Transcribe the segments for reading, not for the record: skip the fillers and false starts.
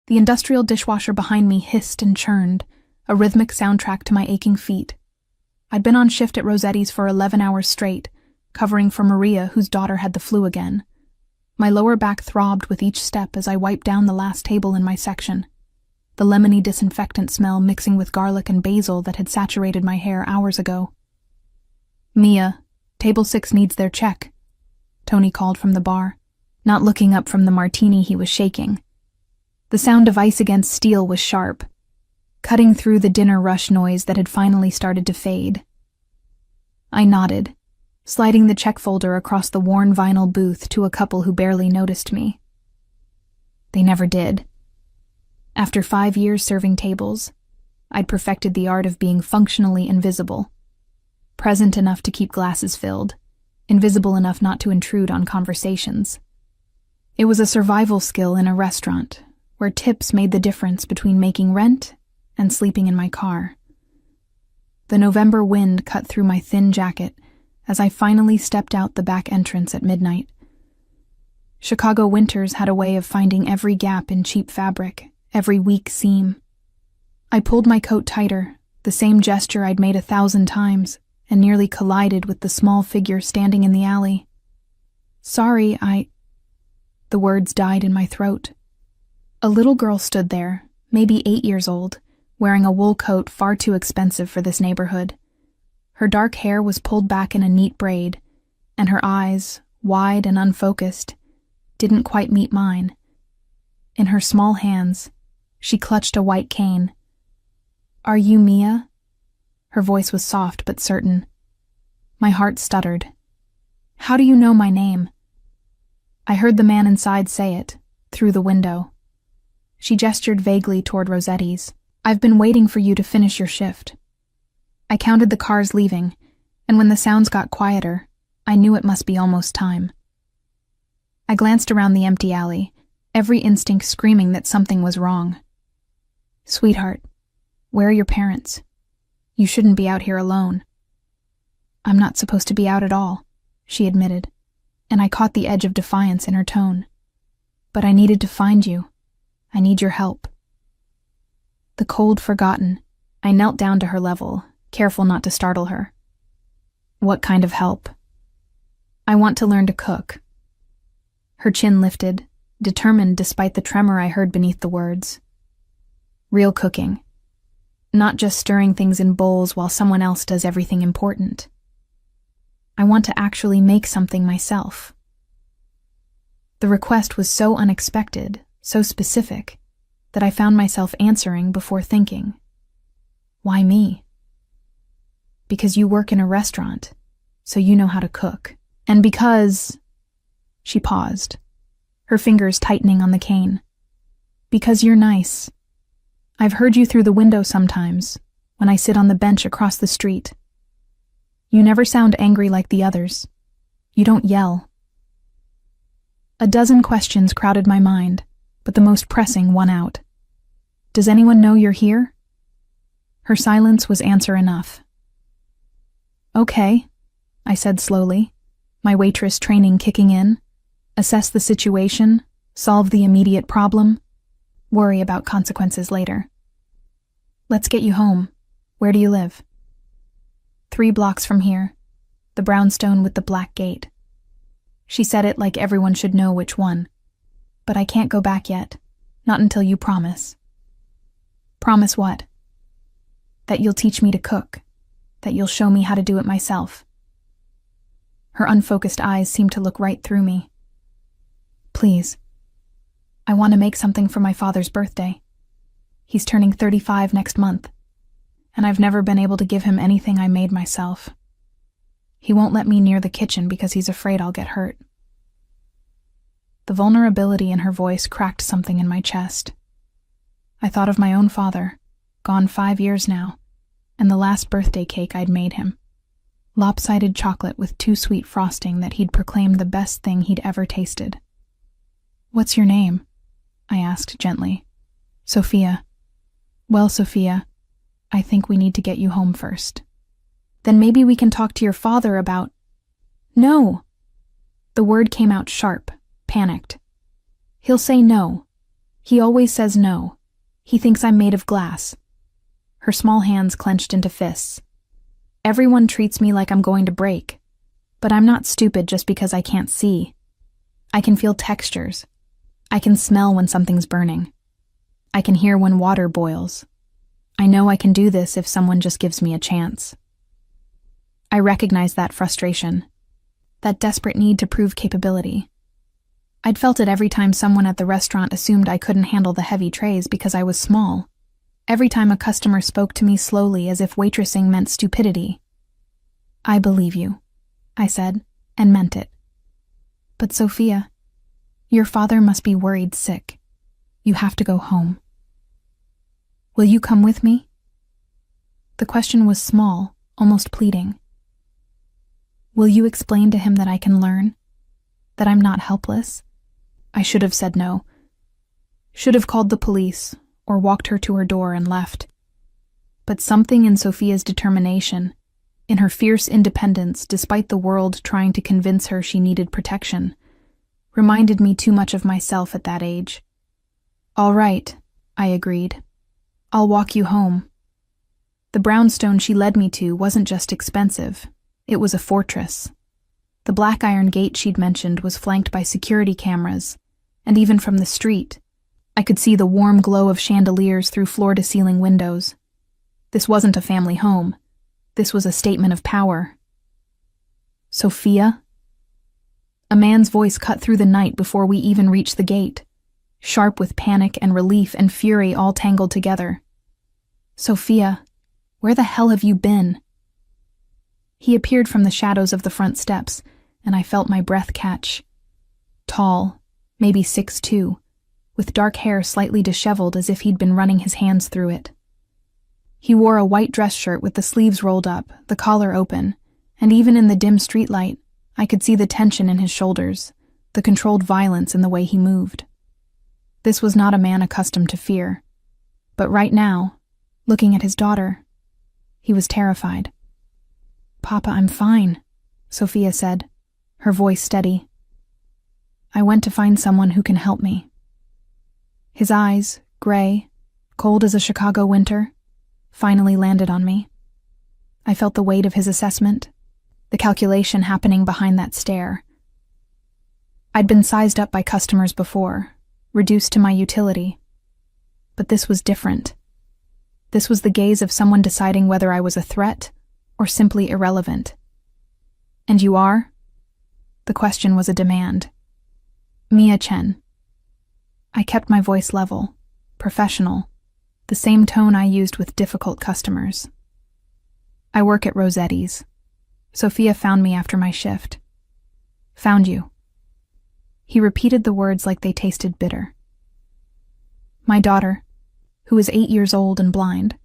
The industrial dishwasher behind me hissed and churned, a rhythmic soundtrack to my aching feet. I'd been on shift at Rossetti's for 11 hours straight, covering for Maria, whose daughter had the flu again. My lower back throbbed with each step as I wiped down the last table in my section, the lemony disinfectant smell mixing with garlic and basil that had saturated my hair hours ago. "Mia, table 6 needs their check," Tony called from the bar, not looking up from the martini he was shaking. The sound of ice against steel was sharp, cutting through the dinner rush noise that had finally started to fade. I nodded, sliding the check folder across the worn vinyl booth to a couple who barely noticed me. They never did. After 5 years serving tables, I'd perfected the art of being functionally invisible, present enough to keep glasses filled, invisible enough not to intrude on conversations. It was a survival skill in a restaurant, where tips made the difference between making rent and sleeping in my car. The November wind cut through my thin jacket as I finally stepped out the back entrance at midnight. Chicago winters had a way of finding every gap in cheap fabric, every weak seam. I pulled my coat tighter, the same gesture I'd made 1,000 times, and nearly collided with the small figure standing in the alley. "Sorry, The words died in my throat. A little girl stood there, maybe 8 years old, wearing a wool coat far too expensive for this neighborhood. Her dark hair was pulled back in a neat braid, and her eyes, wide and unfocused, didn't quite meet mine. In her small hands, she clutched a white cane. "Are you Mia?" Her voice was soft but certain. My heart stuttered. "How do you know my name?" I heard the man inside say it, through the window. She gestured vaguely toward Rossetti's. "I've been waiting for you to finish your shift." I counted the cars leaving, and when the sounds got quieter, I knew it must be almost time. I glanced around the empty alley, every instinct screaming that something was wrong. "Sweetheart, where are your parents? You shouldn't be out here alone." "I'm not supposed to be out at all," she admitted, and I caught the edge of defiance in her tone. "But I needed to find you. I need your help." The cold forgotten, I knelt down to her level, careful not to startle her. "What kind of help?" "I want to learn to cook." Her chin lifted, determined despite the tremor I heard beneath the words. "Real cooking. Not just stirring things in bowls while someone else does everything important. I want to actually make something myself." The request was so unexpected, so specific, that I found myself answering before thinking. "Why me?" "Because you work in a restaurant, so you know how to cook. And because—" She paused, her fingers tightening on the cane. "Because you're nice. I've heard you through the window sometimes, when I sit on the bench across the street. You never sound angry like the others. You don't yell." A dozen questions crowded my mind, but the most pressing won out. "Does anyone know you're here?" Her silence was answer enough. "Okay," I said slowly, my waitress training kicking in. Assess the situation, solve the immediate problem, worry about consequences later. "Let's get you home. Where do you live?" 3 blocks from here, the brownstone with the black gate." She said it like everyone should know which one. "But I can't go back yet, not until you promise." "Promise what?" "That you'll teach me to cook, that you'll show me how to do it myself." Her unfocused eyes seemed to look right through me. "Please. I want to make something for my father's birthday. He's turning 35 next month, and I've never been able to give him anything I made myself. He won't let me near the kitchen because he's afraid I'll get hurt." The vulnerability in her voice cracked something in my chest. I thought of my own father, gone 5 years now, and the last birthday cake I'd made him. Lopsided chocolate with too sweet frosting that he'd proclaimed the best thing he'd ever tasted. "What's your name?" I asked gently. "Sophia." "Well, Sophia, I think we need to get you home first. Then maybe we can talk to your father about—" "No!" The word came out sharp, panicked. "He'll say no. He always says no. He thinks I'm made of glass. Her small hands clenched into fists. Everyone treats me like I'm going to break. But I'm not stupid just because I can't see. I can feel textures. I can smell when something's burning. I can hear when water boils. I know I can do this if someone just gives me a chance. I recognize that frustration, that desperate need to prove capability. I'd felt it every time someone at the restaurant assumed I couldn't handle the heavy trays because I was small. Every time a customer spoke to me slowly as if waitressing meant stupidity. I believe you, I said, and meant it. But Sophia, your father must be worried sick. You have to go home. Will you come with me? The question was small, almost pleading. Will you explain to him that I can learn? That I'm not helpless? I should have said no. Should have called the police, or walked her to her door and left. But something in Sophia's determination, in her fierce independence despite the world trying to convince her she needed protection, reminded me too much of myself at that age. All right, I agreed. I'll walk you home. The brownstone she led me to wasn't just expensive, it was a fortress. The black iron gate she'd mentioned was flanked by security cameras, and even from the street, I could see the warm glow of chandeliers through floor-to-ceiling windows. This wasn't a family home. This was a statement of power. Sophia? A man's voice cut through the night before we even reached the gate, sharp with panic and relief and fury all tangled together. Sophia, where the hell have you been? He appeared from the shadows of the front steps, and I felt my breath catch. Tall, maybe 6'2", with dark hair slightly disheveled as if he'd been running his hands through it. He wore a white dress shirt with the sleeves rolled up, the collar open, and even in the dim streetlight, I could see the tension in his shoulders, the controlled violence in the way he moved. This was not a man accustomed to fear. But right now, looking at his daughter, he was terrified. Papa, I'm fine, Sophia said, her voice steady. I went to find someone who can help me. His eyes, gray, cold as a Chicago winter, finally landed on me. I felt the weight of his assessment, the calculation happening behind that stare. I'd been sized up by customers before, reduced to my utility. But this was different. This was the gaze of someone deciding whether I was a threat or simply irrelevant. And you are? The question was a demand. Mia Chen. I kept my voice level, professional, the same tone I used with difficult customers. I work at Rosetti's. Sophia found me after my shift. Found you. He repeated the words like they tasted bitter. My daughter, who is 8 years old and blind,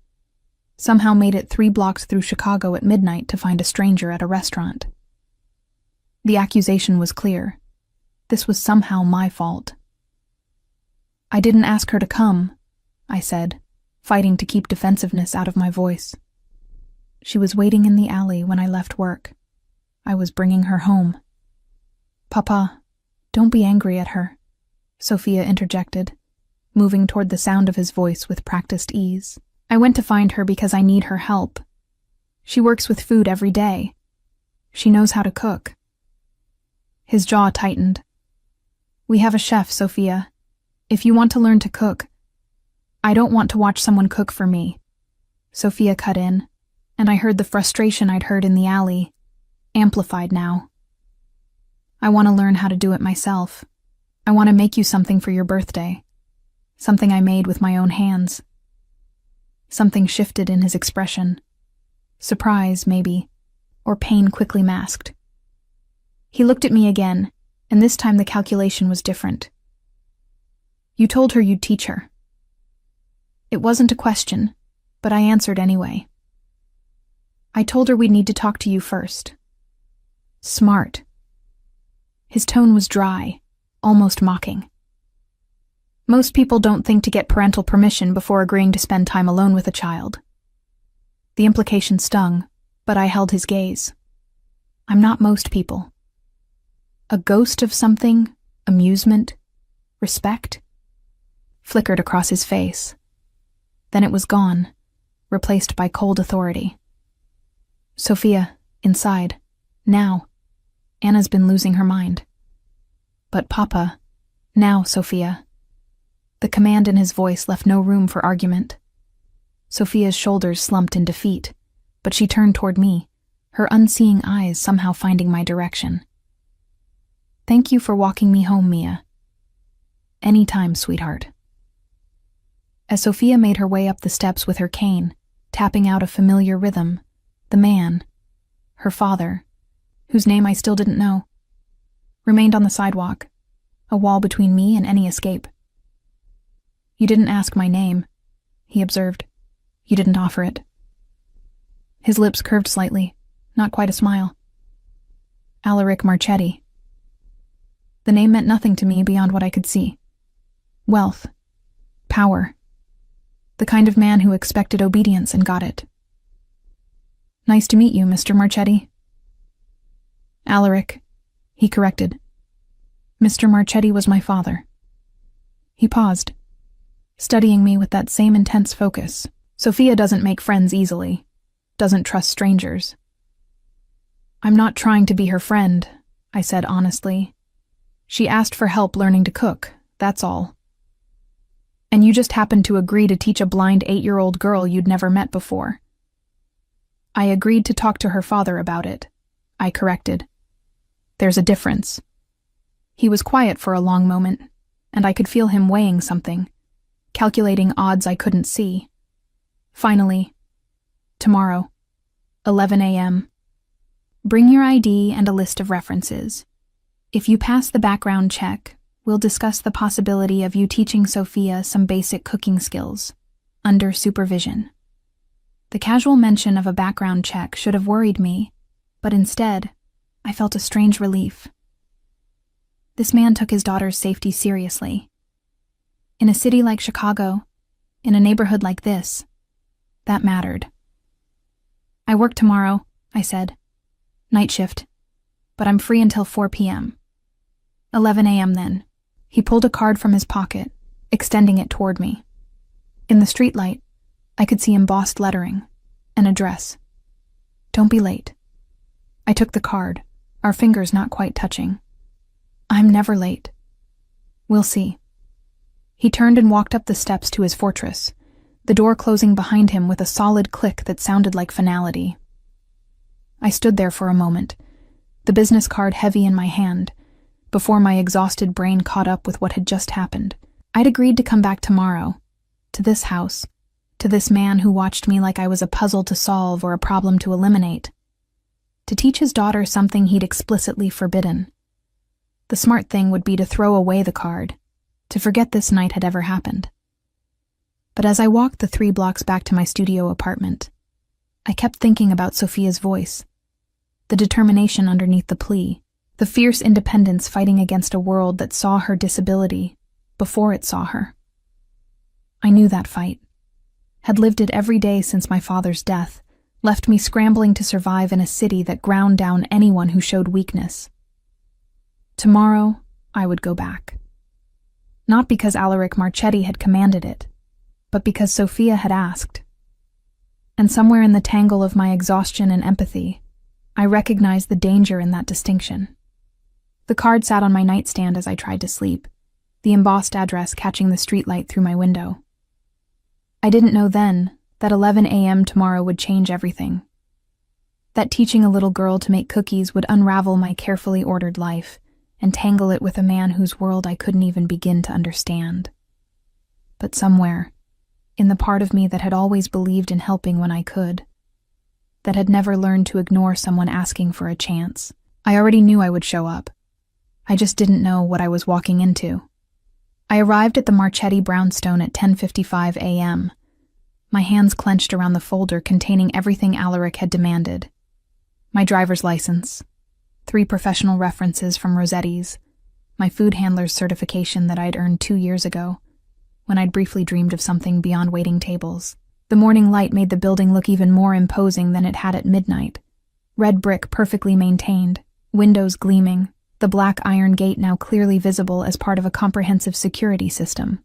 somehow made it 3 blocks through Chicago at midnight to find a stranger at a restaurant. The accusation was clear. This was somehow my fault. I didn't ask her to come, I said, fighting to keep defensiveness out of my voice. She was waiting in the alley when I left work. I was bringing her home. Papa, don't be angry at her, Sophia interjected, moving toward the sound of his voice with practiced ease. I went to find her because I need her help. She works with food every day. She knows how to cook. His jaw tightened. We have a chef, Sophia. If you want to learn to cook, I don't want to watch someone cook for me. Sophia cut in, and I heard the frustration I'd heard in the alley, amplified now. I want to learn how to do it myself. I want to make you something for your birthday. Something I made with my own hands. Something shifted in his expression. Surprise, maybe, or pain quickly masked. He looked at me again, and this time the calculation was different. You told her you'd teach her. It wasn't a question, but I answered anyway. I told her we'd need to talk to you first. Smart. His tone was dry, almost mocking. Most people don't think to get parental permission before agreeing to spend time alone with a child. The implication stung, but I held his gaze. I'm not most people. A ghost of something, amusement, respect. flickered across his face. Then it was gone, replaced by cold authority. Sophia, inside. Now. Anna's been losing her mind. But Papa. Now, Sophia. The command in his voice left no room for argument. Sophia's shoulders slumped in defeat, but she turned toward me, her unseeing eyes somehow finding my direction. Thank you for walking me home, Mia. Any time, sweetheart. As Sophia made her way up the steps with her cane, tapping out a familiar rhythm, the man, her father, whose name I still didn't know, remained on the sidewalk, a wall between me and any escape. You didn't ask my name, he observed. You didn't offer it. His lips curved slightly, not quite a smile. Alaric Marchetti. The name meant nothing to me beyond what I could see. Wealth. Power. The kind of man who expected obedience and got it. Nice to meet you, Mr. Marchetti. Alaric, he corrected. Mr. Marchetti was my father. He paused, studying me with that same intense focus. Sophia doesn't make friends easily, doesn't trust strangers. I'm not trying to be her friend, I said honestly. She asked for help learning to cook, that's all. And you just happened to agree to teach a blind 8-year-old girl you'd never met before. I agreed to talk to her father about it, I corrected. There's a difference. He was quiet for a long moment, and I could feel him weighing something, calculating odds I couldn't see. Finally, tomorrow, 11 a.m. Bring your ID and a list of references. If you pass the background check, we'll discuss the possibility of you teaching Sophia some basic cooking skills, under supervision. The casual mention of a background check should have worried me, but instead, I felt a strange relief. This man took his daughter's safety seriously. In a city like Chicago, in a neighborhood like this, that mattered. I work tomorrow, I said. Night shift, but I'm free until 4 p.m. 11 a.m. then. He pulled a card from his pocket, extending it toward me. In the streetlight, I could see embossed lettering, an address. Don't be late. I took the card, our fingers not quite touching. I'm never late. We'll see. He turned and walked up the steps to his fortress, the door closing behind him with a solid click that sounded like finality. I stood there for a moment, the business card heavy in my hand, before my exhausted brain caught up with what had just happened. I'd agreed to come back tomorrow, to this house, to this man who watched me like I was a puzzle to solve or a problem to eliminate, to teach his daughter something he'd explicitly forbidden. The smart thing would be to throw away the card, to forget this night had ever happened. But as I walked the 3 blocks back to my studio apartment, I kept thinking about Sophia's voice, the determination underneath the plea, the fierce independence fighting against a world that saw her disability before it saw her. I knew that fight, had lived it every day since my father's death, left me scrambling to survive in a city that ground down anyone who showed weakness. Tomorrow, I would go back. Not because Alaric Marchetti had commanded it, but because Sophia had asked. And somewhere in the tangle of my exhaustion and empathy, I recognized the danger in that distinction. The card sat on my nightstand as I tried to sleep, the embossed address catching the streetlight through my window. I didn't know then that 11 a.m. tomorrow would change everything. That teaching a little girl to make cookies would unravel my carefully ordered life and tangle it with a man whose world I couldn't even begin to understand. But somewhere, in the part of me that had always believed in helping when I could, that had never learned to ignore someone asking for a chance, I already knew I would show up. I just didn't know what I was walking into. I arrived at the Marchetti brownstone at 10:55 a.m., my hands clenched around the folder containing everything Alaric had demanded. My driver's license, 3 professional references from Rossetti's, my food handler's certification that I'd earned 2 years ago, when I'd briefly dreamed of something beyond waiting tables. The morning light made the building look even more imposing than it had at midnight. Red brick perfectly maintained, windows gleaming, the black iron gate now clearly visible as part of a comprehensive security system.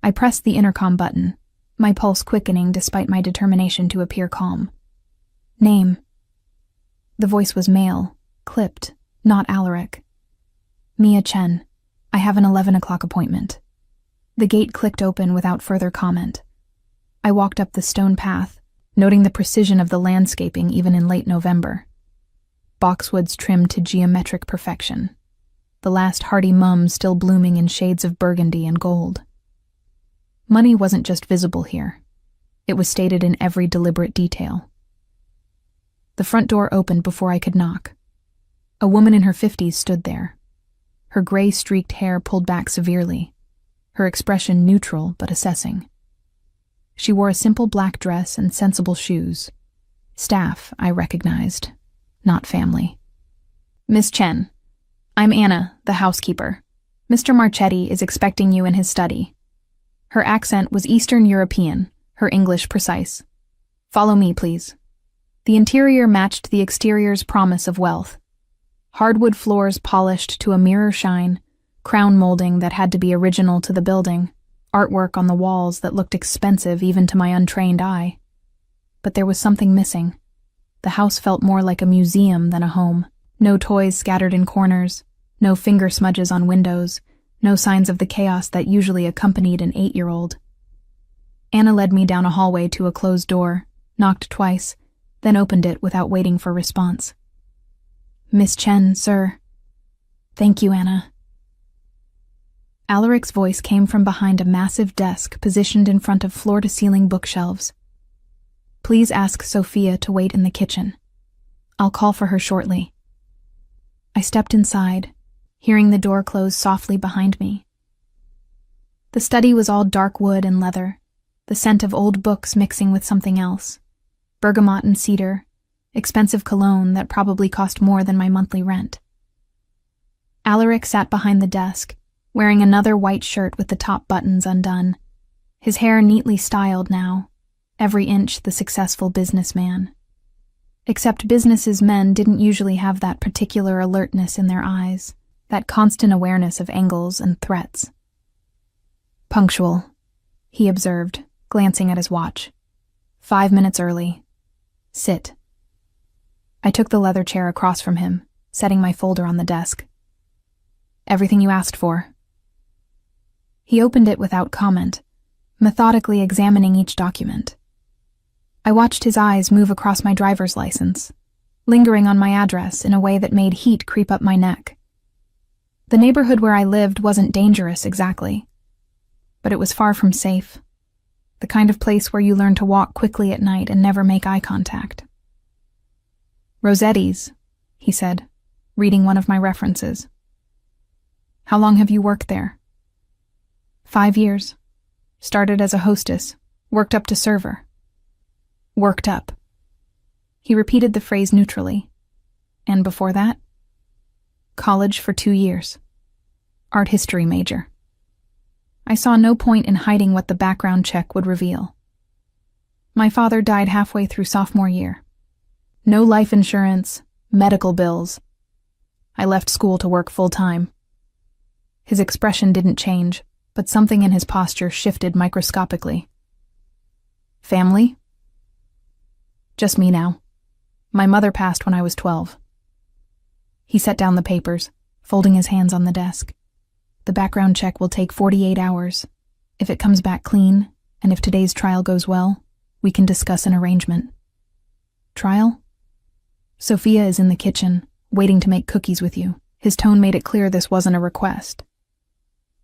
I pressed the intercom button, my pulse quickening despite my determination to appear calm. Name. The voice was male, clipped, not Alaric. Mia Chen. I have an 11 o'clock appointment. The gate clicked open without further comment. I walked up the stone path, noting the precision of the landscaping even in late November. Boxwoods trimmed to geometric perfection. The last hardy mums still blooming in shades of burgundy and gold. Money wasn't just visible here. It was stated in every deliberate detail. The front door opened before I could knock. A woman in her 50s stood there. Her gray-streaked hair pulled back severely, her expression neutral but assessing. She wore a simple black dress and sensible shoes. Staff, I recognized, not family. Miss Chen, I'm Anna, the housekeeper. Mr. Marchetti is expecting you in his study. Her accent was Eastern European, her English precise. Follow me, please. The interior matched the exterior's promise of wealth. Hardwood floors polished to a mirror shine, crown molding that had to be original to the building, artwork on the walls that looked expensive even to my untrained eye. But there was something missing. The house felt more like a museum than a home. No toys scattered in corners, no finger smudges on windows, no signs of the chaos that usually accompanied an 8-year-old. Anna led me down a hallway to a closed door, knocked twice, then opened it without waiting for response. Miss Chen, sir. Thank you, Anna. Alaric's voice came from behind a massive desk positioned in front of floor-to-ceiling bookshelves. Please ask Sophia to wait in the kitchen. I'll call for her shortly. I stepped inside, hearing the door close softly behind me. The study was all dark wood and leather, the scent of old books mixing with something else. Bergamot and cedar, expensive cologne that probably cost more than my monthly rent. Alaric sat behind the desk, wearing another white shirt with the top buttons undone. His hair neatly styled now, every inch the successful businessman. Except business's men didn't usually have that particular alertness in their eyes, that constant awareness of angles and threats. Punctual, he observed, glancing at his watch. 5 minutes early. Sit. I took the leather chair across from him, setting my folder on the desk. Everything you asked for. He opened it without comment, methodically examining each document. I watched his eyes move across my driver's license, lingering on my address in a way that made heat creep up my neck. The neighborhood where I lived wasn't dangerous exactly, but it was far from safe. The kind of place where you learn to walk quickly at night and never make eye contact. Rossetti's, he said, reading one of my references. How long have you worked there? 5 years. Started as a hostess, worked up to server. Worked up. He repeated the phrase neutrally. And before that? College for 2 years. Art history major. I saw no point in hiding what the background check would reveal. My father died halfway through sophomore year. No life insurance, medical bills. I left school to work full-time. His expression didn't change, but something in his posture shifted microscopically. Family? Just me now. My mother passed when I was 12. He set down the papers, folding his hands on the desk. The background check will take 48 hours. If it comes back clean, and if today's trial goes well, we can discuss an arrangement. Trial? Sophia is in the kitchen, waiting to make cookies with you. His tone made it clear this wasn't a request.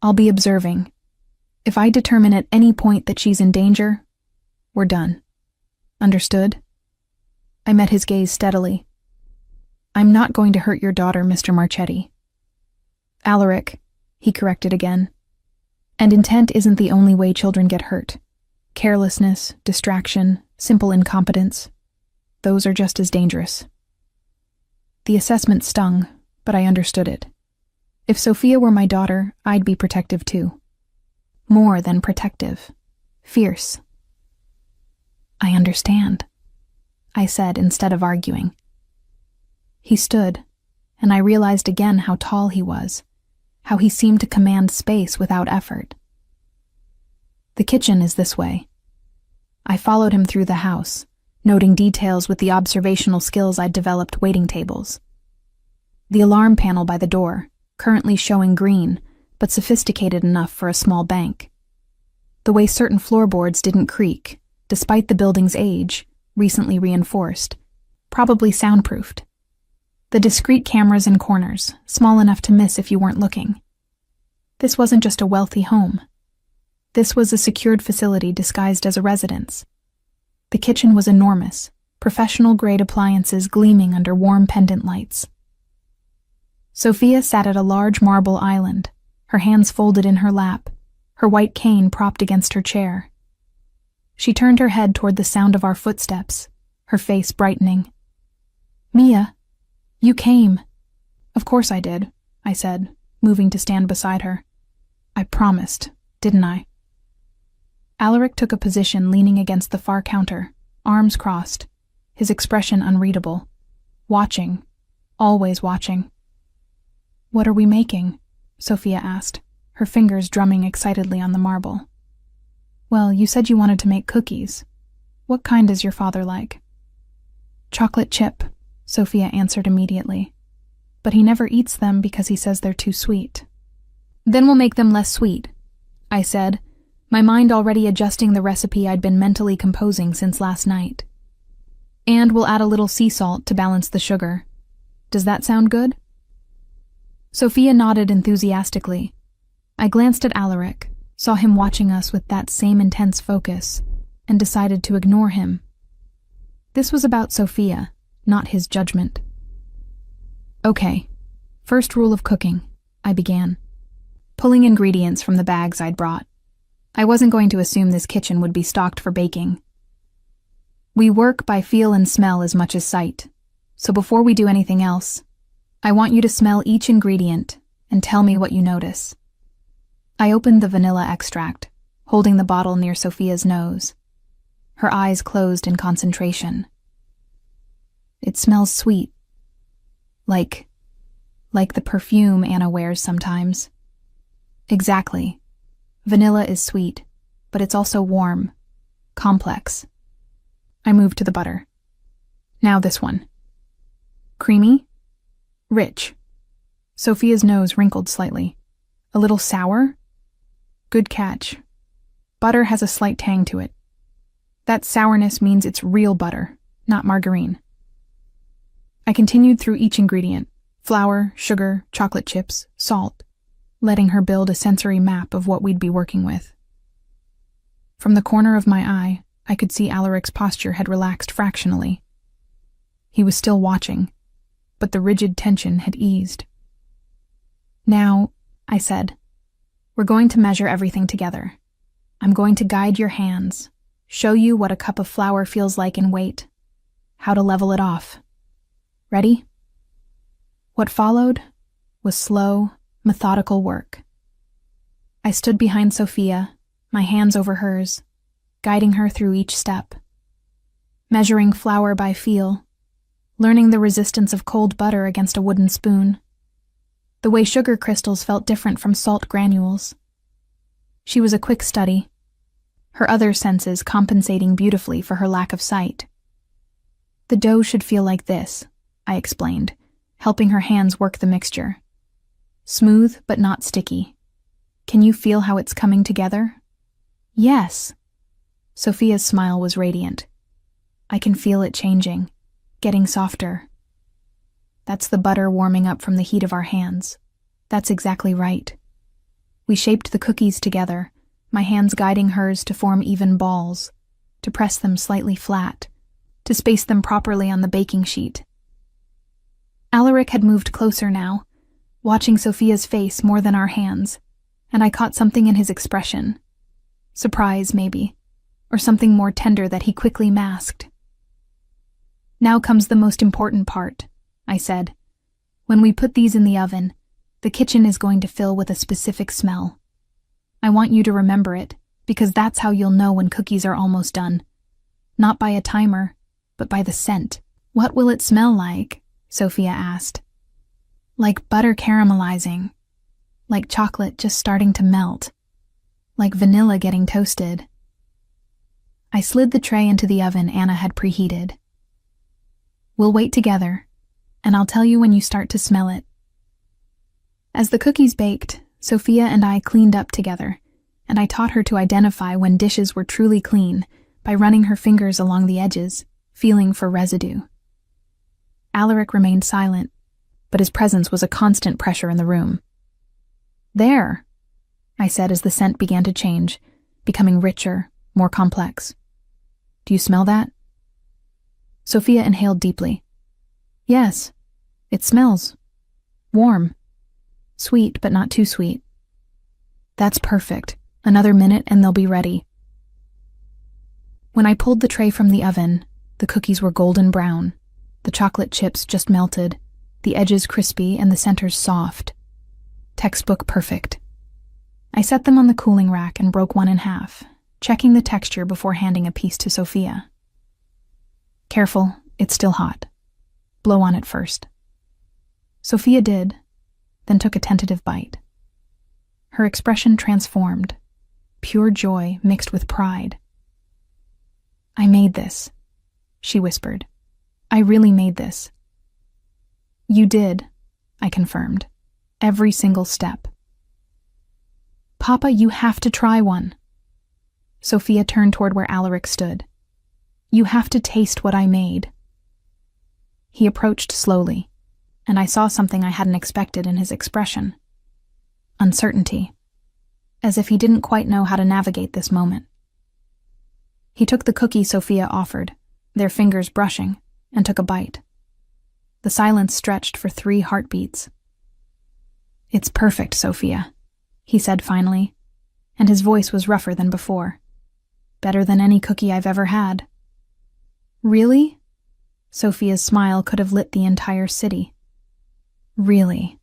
I'll be observing. If I determine at any point that she's in danger, we're done. Understood? I met his gaze steadily. I'm not going to hurt your daughter, Mr. Marchetti. Alaric, he corrected again. And intent isn't the only way children get hurt. Carelessness, distraction, simple incompetence. Those are just as dangerous. The assessment stung, but I understood it. If Sophia were my daughter, I'd be protective too. More than protective. Fierce. I understand, I said instead of arguing. He stood, and I realized again how tall he was, how he seemed to command space without effort. The kitchen is this way. I followed him through the house, noting details with the observational skills I'd developed waiting tables. The alarm panel by the door, currently showing green, but sophisticated enough for a small bank. The way certain floorboards didn't creak, despite the building's age, recently reinforced, probably soundproofed. The discreet cameras in corners, small enough to miss if you weren't looking. This wasn't just a wealthy home. This was a secured facility disguised as a residence. The kitchen was enormous, professional-grade appliances gleaming under warm pendant lights. Sophia sat at a large marble island, her hands folded in her lap, her white cane propped against her chair. She turned her head toward the sound of our footsteps, her face brightening. "Mia, you came." "Of course I did," I said, moving to stand beside her. "I promised, didn't I?" Alaric took a position leaning against the far counter, arms crossed, his expression unreadable. Watching, always watching. "What are we making?" Sophia asked, her fingers drumming excitedly on the marble. "Well, you said you wanted to make cookies. What kind is your father like?" "Chocolate chip," Sophia answered immediately. "But he never eats them because he says they're too sweet." "Then we'll make them less sweet," I said, my mind already adjusting the recipe I'd been mentally composing since last night. "And we'll add a little sea salt to balance the sugar. Does that sound good?" Sophia nodded enthusiastically. I glanced at Alaric, saw him watching us with that same intense focus, and decided to ignore him. This was about Sophia, not his judgment. "Okay, first rule of cooking," I began, pulling ingredients from the bags I'd brought. I wasn't going to assume this kitchen would be stocked for baking. "We work by feel and smell as much as sight, so before we do anything else, I want you to smell each ingredient and tell me what you notice." I opened the vanilla extract, holding the bottle near Sophia's nose. Her eyes closed in concentration. "It smells sweet. Like the perfume Anna wears sometimes." "Exactly. Vanilla is sweet, but it's also warm, complex." I moved to the butter. "Now this one. Creamy? Rich." Sophia's nose wrinkled slightly. "A little sour?" "Good catch. Butter has a slight tang to it. That sourness means it's real butter, not margarine." I continued through each ingredient: flour, sugar, chocolate chips, salt, letting her build a sensory map of what we'd be working with. From the corner of my eye, I could see Alaric's posture had relaxed fractionally. He was still watching, but the rigid tension had eased. "Now," I said, "we're going to measure everything together. I'm going to guide your hands, show you what a cup of flour feels like in weight, how to level it off. Ready?" What followed was slow, methodical work. I stood behind Sophia, my hands over hers, guiding her through each step. Measuring flour by feel, learning the resistance of cold butter against a wooden spoon, the way sugar crystals felt different from salt granules. She was a quick study, her other senses compensating beautifully for her lack of sight. "The dough should feel like this," I explained, helping her hands work the mixture. "Smooth but not sticky. Can you feel how it's coming together?" "Yes." Sophia's smile was radiant. "I can feel it changing, getting softer." "That's the butter warming up from the heat of our hands." "That's exactly right." We shaped the cookies together, my hands guiding hers to form even balls, to press them slightly flat, to space them properly on the baking sheet. Alaric had moved closer now, watching Sophia's face more than our hands, and I caught something in his expression. Surprise, maybe, or something more tender that he quickly masked. "Now comes the most important part," I said. "When we put these in the oven, the kitchen is going to fill with a specific smell. I want you to remember it, because that's how you'll know when cookies are almost done. Not by a timer, but by the scent." "What will it smell like?" Sophia asked. "Like butter caramelizing, like chocolate just starting to melt." like vanilla getting toasted. I slid the tray into the oven Anna had preheated. We'll wait together, and I'll tell you when you start to smell it. As the cookies baked, Sophia and I cleaned up together, and I taught her to identify when dishes were truly clean by running her fingers along the edges, feeling for residue. Alaric remained silent, but his presence was a constant pressure in the room. "There," I said as the scent began to change, becoming richer, more complex. "Do you smell that?" Sophia inhaled deeply. "Yes, it smells. Warm. Sweet, but not too sweet." "That's perfect. Another minute and they'll be ready." When I pulled the tray from the oven, the cookies were golden brown, the chocolate chips just melted, the edges crispy and the centers soft. Textbook perfect. I set them on the cooling rack and broke one in half, checking the texture before handing a piece to Sophia. "Careful, it's still hot. Blow on it first." Sophia did, then took a tentative bite. Her expression transformed, pure joy mixed with pride. "I made this," she whispered. "I really made this." "You did," I confirmed. "Every single step." "Papa, you have to try one." Sophia turned toward where Alaric stood. "You have to taste what I made." He approached slowly, and I saw something I hadn't expected in his expression. Uncertainty, as if he didn't quite know how to navigate this moment. He took the cookie Sophia offered, their fingers brushing, and took a bite. The silence stretched for 3 heartbeats. "It's perfect, Sophia," he said finally, and his voice was rougher than before. "Better than any cookie I've ever had." "Really?" Sophia's smile could have lit the entire city. "Really?"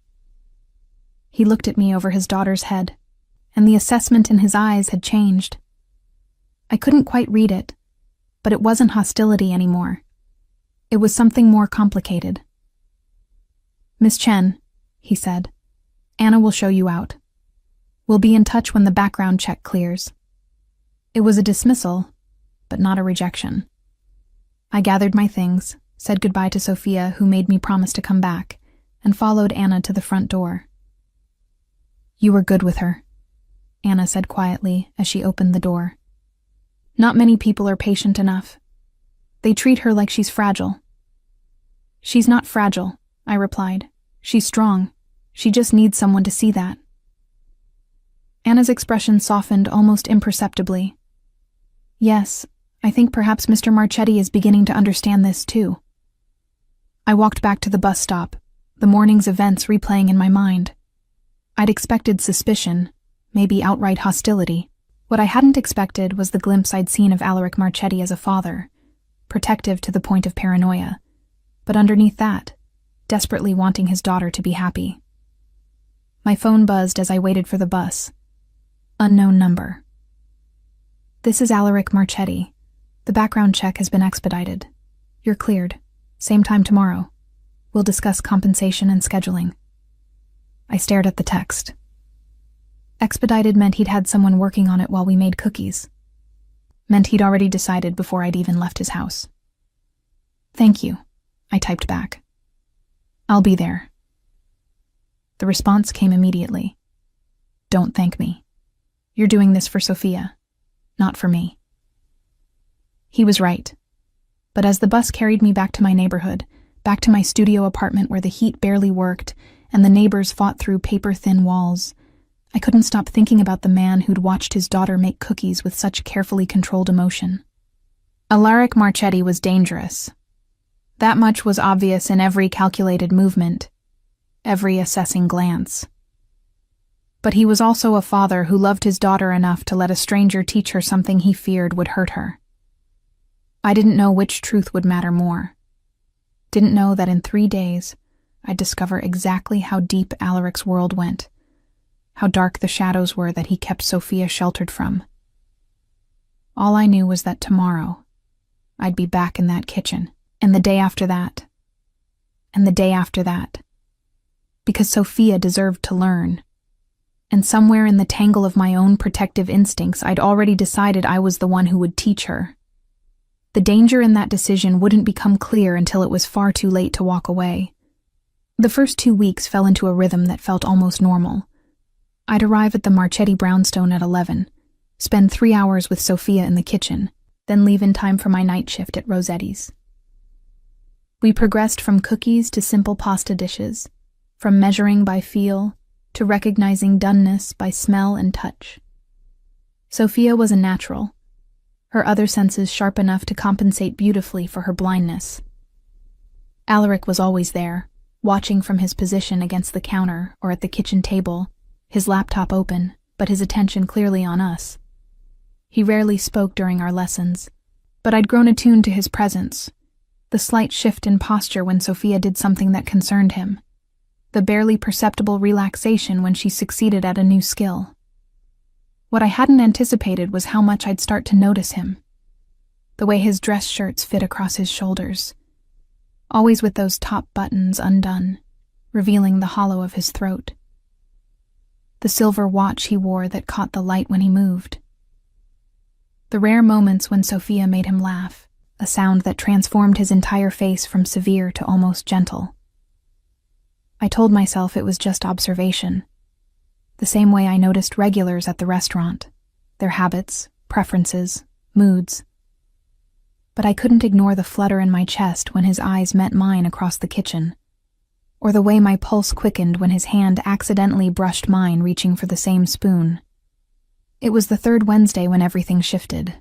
He looked at me over his daughter's head, and the assessment in his eyes had changed. I couldn't quite read it, but it wasn't hostility anymore. It was something more complicated. "Miss Chen," he said, "Anna will show you out. We'll be in touch when the background check clears." It was a dismissal, but not a rejection. I gathered my things, said goodbye to Sophia, who made me promise to come back, and followed Anna to the front door. "You were good with her," Anna said quietly as she opened the door. "Not many people are patient enough. They treat her like she's fragile." "She's not fragile," I replied. "She's strong. She just needs someone to see that." Anna's expression softened almost imperceptibly. "Yes, I think perhaps Mr. Marchetti is beginning to understand this too." I walked back to the bus stop, the morning's events replaying in my mind. I'd expected suspicion, maybe outright hostility. What I hadn't expected was the glimpse I'd seen of Alaric Marchetti as a father, protective to the point of paranoia, but underneath that, desperately wanting his daughter to be happy. My phone buzzed as I waited for the bus. Unknown number. "This is Alaric Marchetti. The background check has been expedited. You're cleared. Same time tomorrow. We'll discuss compensation and scheduling." I stared at the text. Expedited meant he'd had someone working on it while we made cookies. Meant he'd already decided before I'd even left his house. "Thank you," I typed back. "I'll be there." The response came immediately. "Don't thank me. You're doing this for Sophia, not for me." He was right. But as the bus carried me back to my neighborhood, back to my studio apartment where the heat barely worked and the neighbors fought through paper-thin walls, I couldn't stop thinking about the man who'd watched his daughter make cookies with such carefully controlled emotion. Alaric Marchetti was dangerous. That much was obvious in every calculated movement, every assessing glance. But he was also a father who loved his daughter enough to let a stranger teach her something he feared would hurt her. I didn't know which truth would matter more. Didn't know that in 3 days, I'd discover exactly how deep Alaric's world went, how dark the shadows were that he kept Sophia sheltered from. All I knew was that tomorrow, I'd be back in that kitchen, and the day after that, and the day after that, because Sophia deserved to learn. and somewhere in the tangle of my own protective instincts, I'd already decided I was the one who would teach her. The danger in that decision wouldn't become clear until it was far too late to walk away. The first 2 weeks fell into a rhythm that felt almost normal. I'd arrive at the Marchetti brownstone at 11, spend 3 hours with Sophia in the kitchen, then leave in time for my night shift at Rosetti's. We progressed from cookies to simple pasta dishes, from measuring by feel to recognizing doneness by smell and touch. Sophia was a natural, her other senses sharp enough to compensate beautifully for her blindness. Alaric was always there, watching from his position against the counter or at the kitchen table, his laptop open, but his attention clearly on us. He rarely spoke during our lessons, but I'd grown attuned to his presence, the slight shift in posture when Sophia did something that concerned him, the barely perceptible relaxation when she succeeded at a new skill. What I hadn't anticipated was how much I'd start to notice him. The way his dress shirts fit across his shoulders, always with those top buttons undone, revealing the hollow of his throat. The silver watch he wore that caught the light when he moved. The rare moments when Sophia made him laugh, a sound that transformed his entire face from severe to almost gentle. I told myself it was just observation, the same way I noticed regulars at the restaurant, their habits, preferences, moods. But I couldn't ignore the flutter in my chest when his eyes met mine across the kitchen, or the way my pulse quickened when his hand accidentally brushed mine reaching for the same spoon. It was the third Wednesday when everything shifted.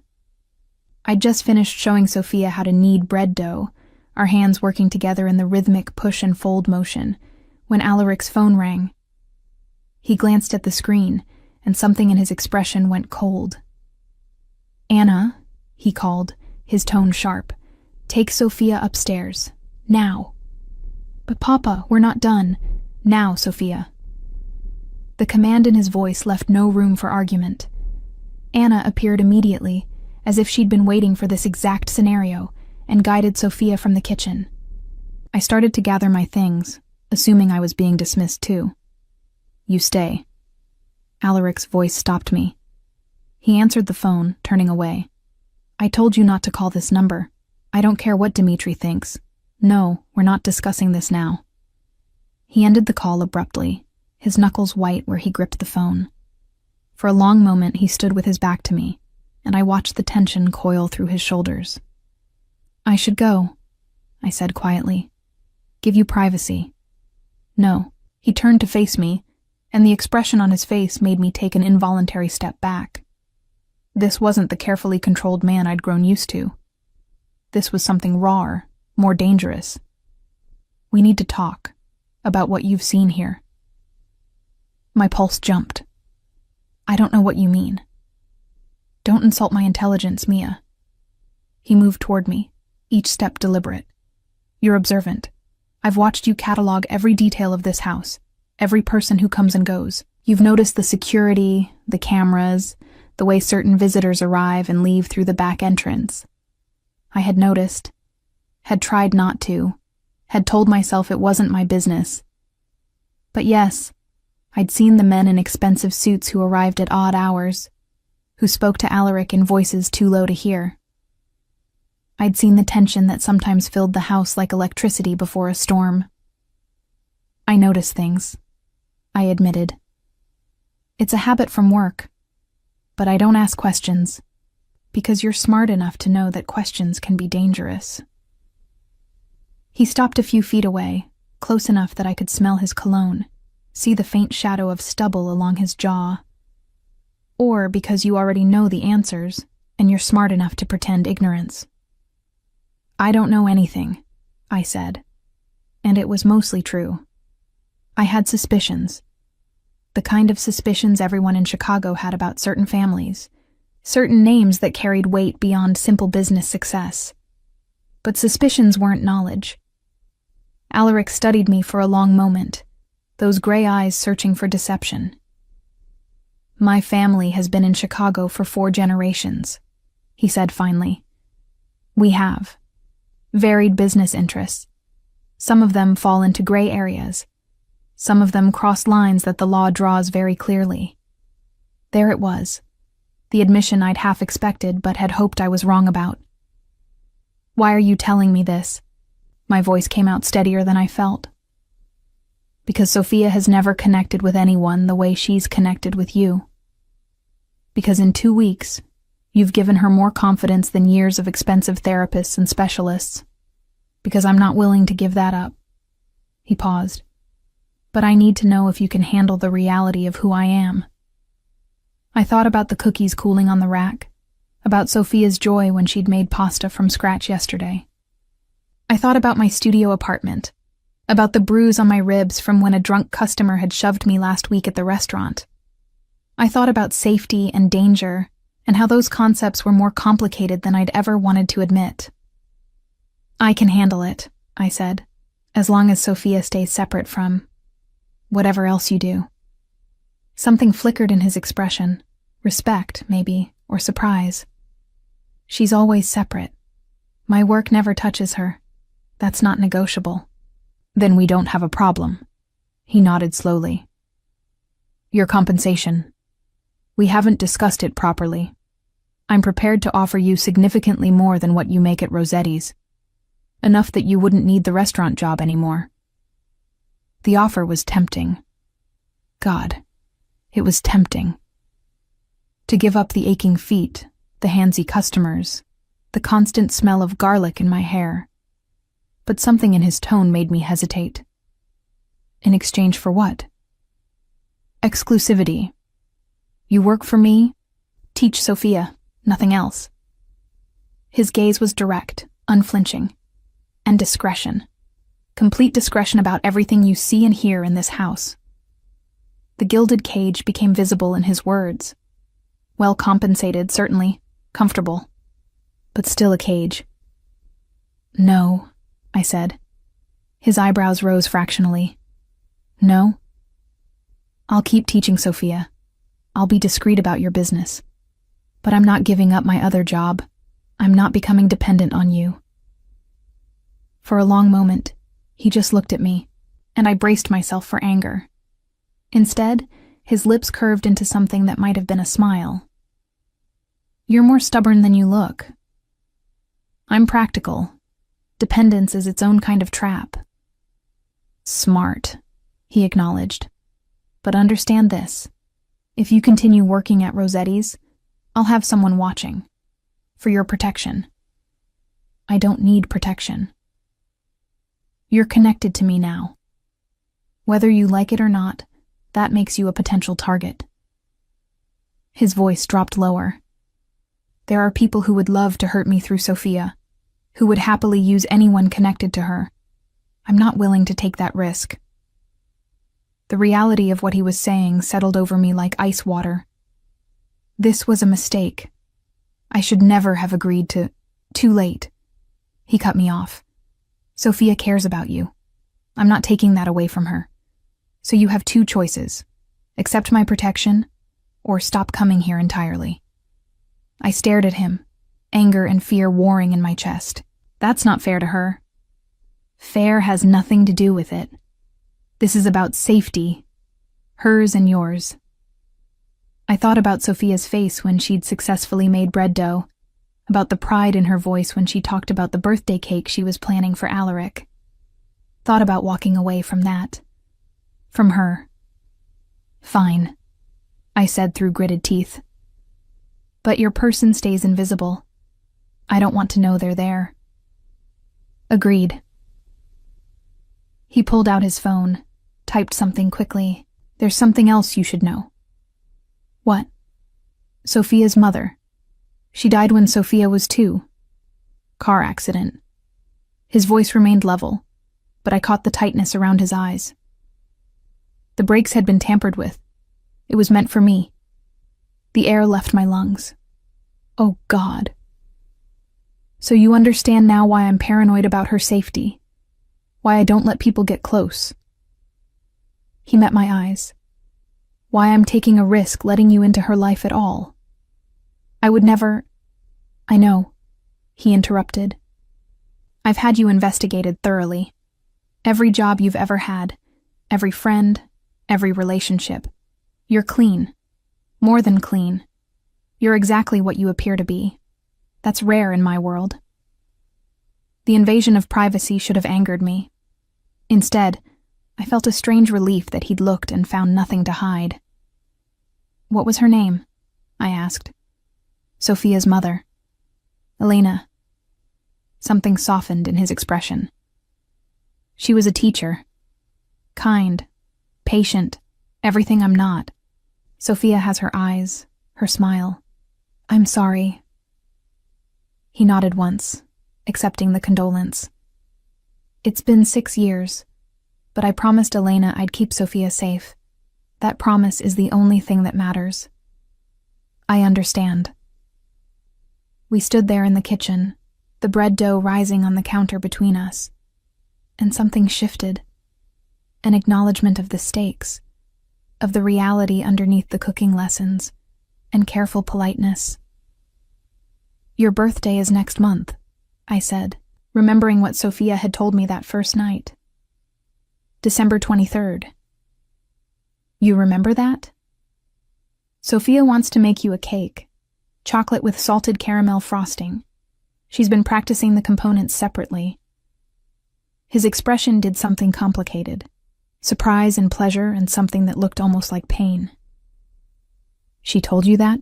I'd just finished showing Sophia how to knead bread dough, our hands working together in the rhythmic push and fold motion, when Alaric's phone rang. He glanced at the screen, and something in his expression went cold. "Anna," he called, his tone sharp, "take Sophia upstairs. Now." "But Papa, we're not done. Now, Sophia." The command in his voice left no room for argument. Anna appeared immediately, as if she'd been waiting for this exact scenario, and guided Sophia from the kitchen. I started to gather my things, assuming I was being dismissed too. "You stay." Alaric's voice stopped me. He answered the phone, turning away. "I told you not to call this number. I don't care what Dimitri thinks. No, we're not discussing this now." He ended the call abruptly, his knuckles white where he gripped the phone. For a long moment he stood with his back to me, and I watched the tension coil through his shoulders. "I should go," I said quietly. "Give you privacy." "No." He turned to face me, and the expression on his face made me take an involuntary step back. This wasn't the carefully controlled man I'd grown used to. This was something rawer, more dangerous. "We need to talk about what you've seen here." My pulse jumped. "I don't know what you mean." "Don't insult my intelligence, Mia." He moved toward me, each step deliberate. "You're observant. I've watched you catalog every detail of this house, every person who comes and goes. You've noticed the security, the cameras, the way certain visitors arrive and leave through the back entrance. I had noticed, had tried not to, had told myself it wasn't my business. But yes, I'd seen the men in expensive suits who arrived at odd hours, who spoke to Alaric in voices too low to hear. I'd seen the tension that sometimes filled the house like electricity before a storm. "I notice things," I admitted. "It's a habit from work. But I don't ask questions, because you're smart enough to know that questions can be dangerous." He stopped a few feet away, close enough that I could smell his cologne, see the faint shadow of stubble along his jaw. "Or because you already know the answers, and you're smart enough to pretend ignorance." "I don't know anything," I said, and it was mostly true. I had suspicions. The kind of suspicions everyone in Chicago had about certain families, certain names that carried weight beyond simple business success. But suspicions weren't knowledge. Alaric studied me for a long moment, those gray eyes searching for deception. "My family has been in Chicago for 4 generations," he said finally. "We have varied business interests. Some of them fall into gray areas, Some of them crossed lines that the law draws very clearly. There it was, the admission I'd half expected but had hoped I was wrong about. "Why are you telling me this?" My voice came out steadier than I felt. "Because Sophia has never connected with anyone the way she's connected with you. Because in 2 weeks, you've given her more confidence than years of expensive therapists and specialists. Because I'm not willing to give that up." He paused. "But I need to know if you can handle the reality of who I am." I thought about the cookies cooling on the rack, about Sophia's joy when she'd made pasta from scratch yesterday. I thought about my studio apartment, about the bruise on my ribs from when a drunk customer had shoved me last week at the restaurant. I thought about safety and danger, and how those concepts were more complicated than I'd ever wanted to admit. "I can handle it," I said, "as long as Sophia stays separate from whatever else you do." Something flickered in his expression. Respect, maybe, or surprise. "She's always separate. My work never touches her. That's not negotiable." "Then we don't have a problem." He nodded slowly. "Your compensation. We haven't discussed it properly. I'm prepared to offer you significantly more than what you make at Rossetti's. Enough that you wouldn't need the restaurant job anymore." The offer was tempting. God, it was tempting. To give up the aching feet, the handsy customers, the constant smell of garlic in my hair. But something in his tone made me hesitate. In exchange for what? Exclusivity. You work for me, teach Sophia, nothing else. His gaze was direct, unflinching. And discretion. Complete discretion about everything you see and hear in this house. The gilded cage became visible in his words. Well compensated, certainly. Comfortable. But still a cage. "No," I said. His eyebrows rose fractionally. "No? I'll keep teaching Sophia. I'll be discreet about your business. But I'm not giving up my other job. I'm not becoming dependent on you." For a long moment, he just looked at me, and I braced myself for anger. Instead, his lips curved into something that might have been a smile. "You're more stubborn than you look. I'm practical. Dependence is its own kind of trap." "Smart," he acknowledged. "But understand this. If you continue working at Rossetti's, I'll have someone watching. For your protection." "I don't need protection. You're connected to me now. Whether you like it or not, that makes you a potential target." His voice dropped lower. "There are people who would love to hurt me through Sophia, who would happily use anyone connected to her. I'm not willing to take that risk." The reality of what he was saying settled over me like ice water. This was a mistake. I should never have agreed to— Too late. He cut me off. "Sophia cares about you. I'm not taking that away from her. So you have 2 choices. Accept my protection, or stop coming here entirely." I stared at him, anger and fear warring in my chest. That's not fair to her. Fair has nothing to do with it. This is about safety, hers and yours. I thought about Sophia's face when she'd successfully made bread dough, about the pride in her voice when she talked about the birthday cake she was planning for Alaric. Thought about walking away from that. From her. "Fine," I said through gritted teeth. "But your person stays invisible. I don't want to know they're there." "Agreed." He pulled out his phone, typed something quickly. "There's something else you should know." "What?" "Sophia's mother. She died when Sophia was 2. Car accident." His voice remained level, but I caught the tightness around his eyes. The brakes had been tampered with. It was meant for me. The air left my lungs. Oh, God. "So you understand now why I'm paranoid about her safety? Why I don't let people get close?" He met my eyes. "Why I'm taking a risk letting you into her life at all? I would never—" "I know," he interrupted. "I've had you investigated thoroughly. Every job you've ever had, every friend, every relationship. You're clean. More than clean. You're exactly what you appear to be. That's rare in my world. The invasion of privacy should have angered me. Instead, I felt a strange relief that he'd looked and found nothing to hide. What was her name? I asked. Sophia's mother. Elena. Something softened in his expression. She was a teacher. Kind, patient, everything I'm not. Sophia has her eyes, her smile. I'm sorry. He nodded once, accepting the condolence. It's been 6 years, but I promised Elena I'd keep Sophia safe. That promise is the only thing that matters. I understand. We stood there in the kitchen, the bread dough rising on the counter between us, and something shifted. An acknowledgement of the stakes, of the reality underneath the cooking lessons, and careful politeness. Your birthday is next month, I said, remembering what Sophia had told me that first night. December 23rd. You remember that? Sophia wants to make you a cake, chocolate with salted caramel frosting. She's been practicing the components separately. His expression did something complicated. Surprise and pleasure and something that looked almost like pain. She told you that?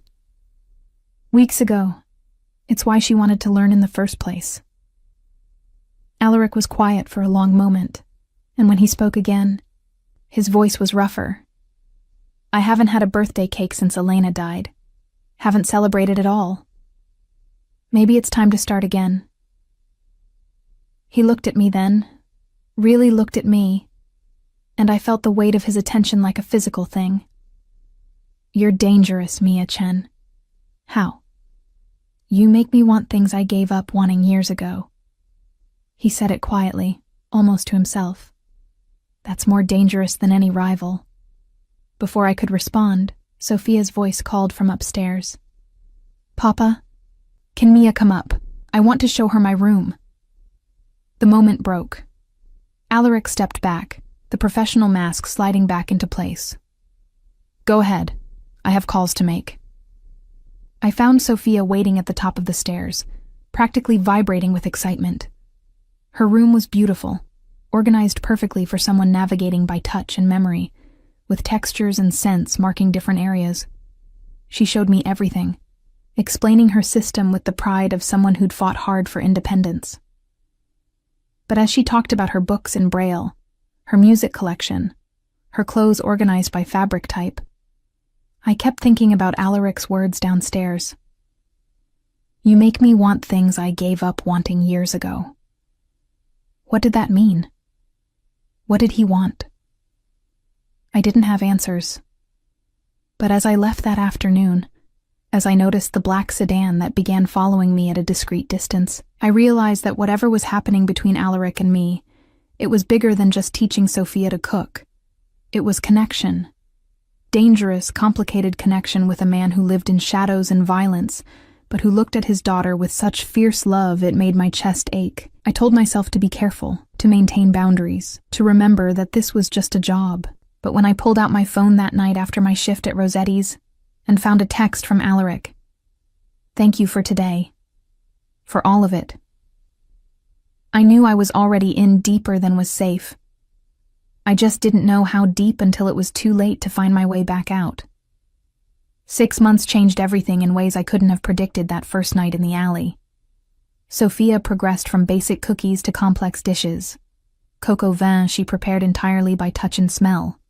Weeks ago. It's why she wanted to learn in the first place. Alaric was quiet for a long moment, and when he spoke again, his voice was rougher. I haven't had a birthday cake since Elena died. Haven't celebrated at all. Maybe it's time to start again. He looked at me then, really looked at me, and I felt the weight of his attention like a physical thing. You're dangerous, Mia Chen. How? You make me want things I gave up wanting years ago. He said it quietly, almost to himself. That's more dangerous than any rival. Before I could respond, Sophia's voice called from upstairs. Papa, can Mia come up? I want to show her my room. The moment broke. Alaric stepped back, the professional mask sliding back into place. Go ahead. I have calls to make. I found Sophia waiting at the top of the stairs, practically vibrating with excitement. Her room was beautiful, organized perfectly for someone navigating by touch and memory, with textures and scents marking different areas. She showed me everything, explaining her system with the pride of someone who'd fought hard for independence. But as she talked about her books in Braille, her music collection, her clothes organized by fabric type, I kept thinking about Alaric's words downstairs. You make me want things I gave up wanting years ago. What did that mean? What did he want? I didn't have answers. But as I left that afternoon, as I noticed the black sedan that began following me at a discreet distance, I realized that whatever was happening between Alaric and me, it was bigger than just teaching Sophia to cook. It was connection. Dangerous, complicated connection with a man who lived in shadows and violence, but who looked at his daughter with such fierce love it made my chest ache. I told myself to be careful, to maintain boundaries, to remember that this was just a job. But when I pulled out my phone that night after my shift at Rosetti's and found a text from Alaric, thank you for today. For all of it. I knew I was already in deeper than was safe. I just didn't know how deep until it was too late to find my way back out. 6 months changed everything in ways I couldn't have predicted that first night in the alley. Sophia progressed from basic cookies to complex dishes. Coq au vin she prepared entirely by touch and smell.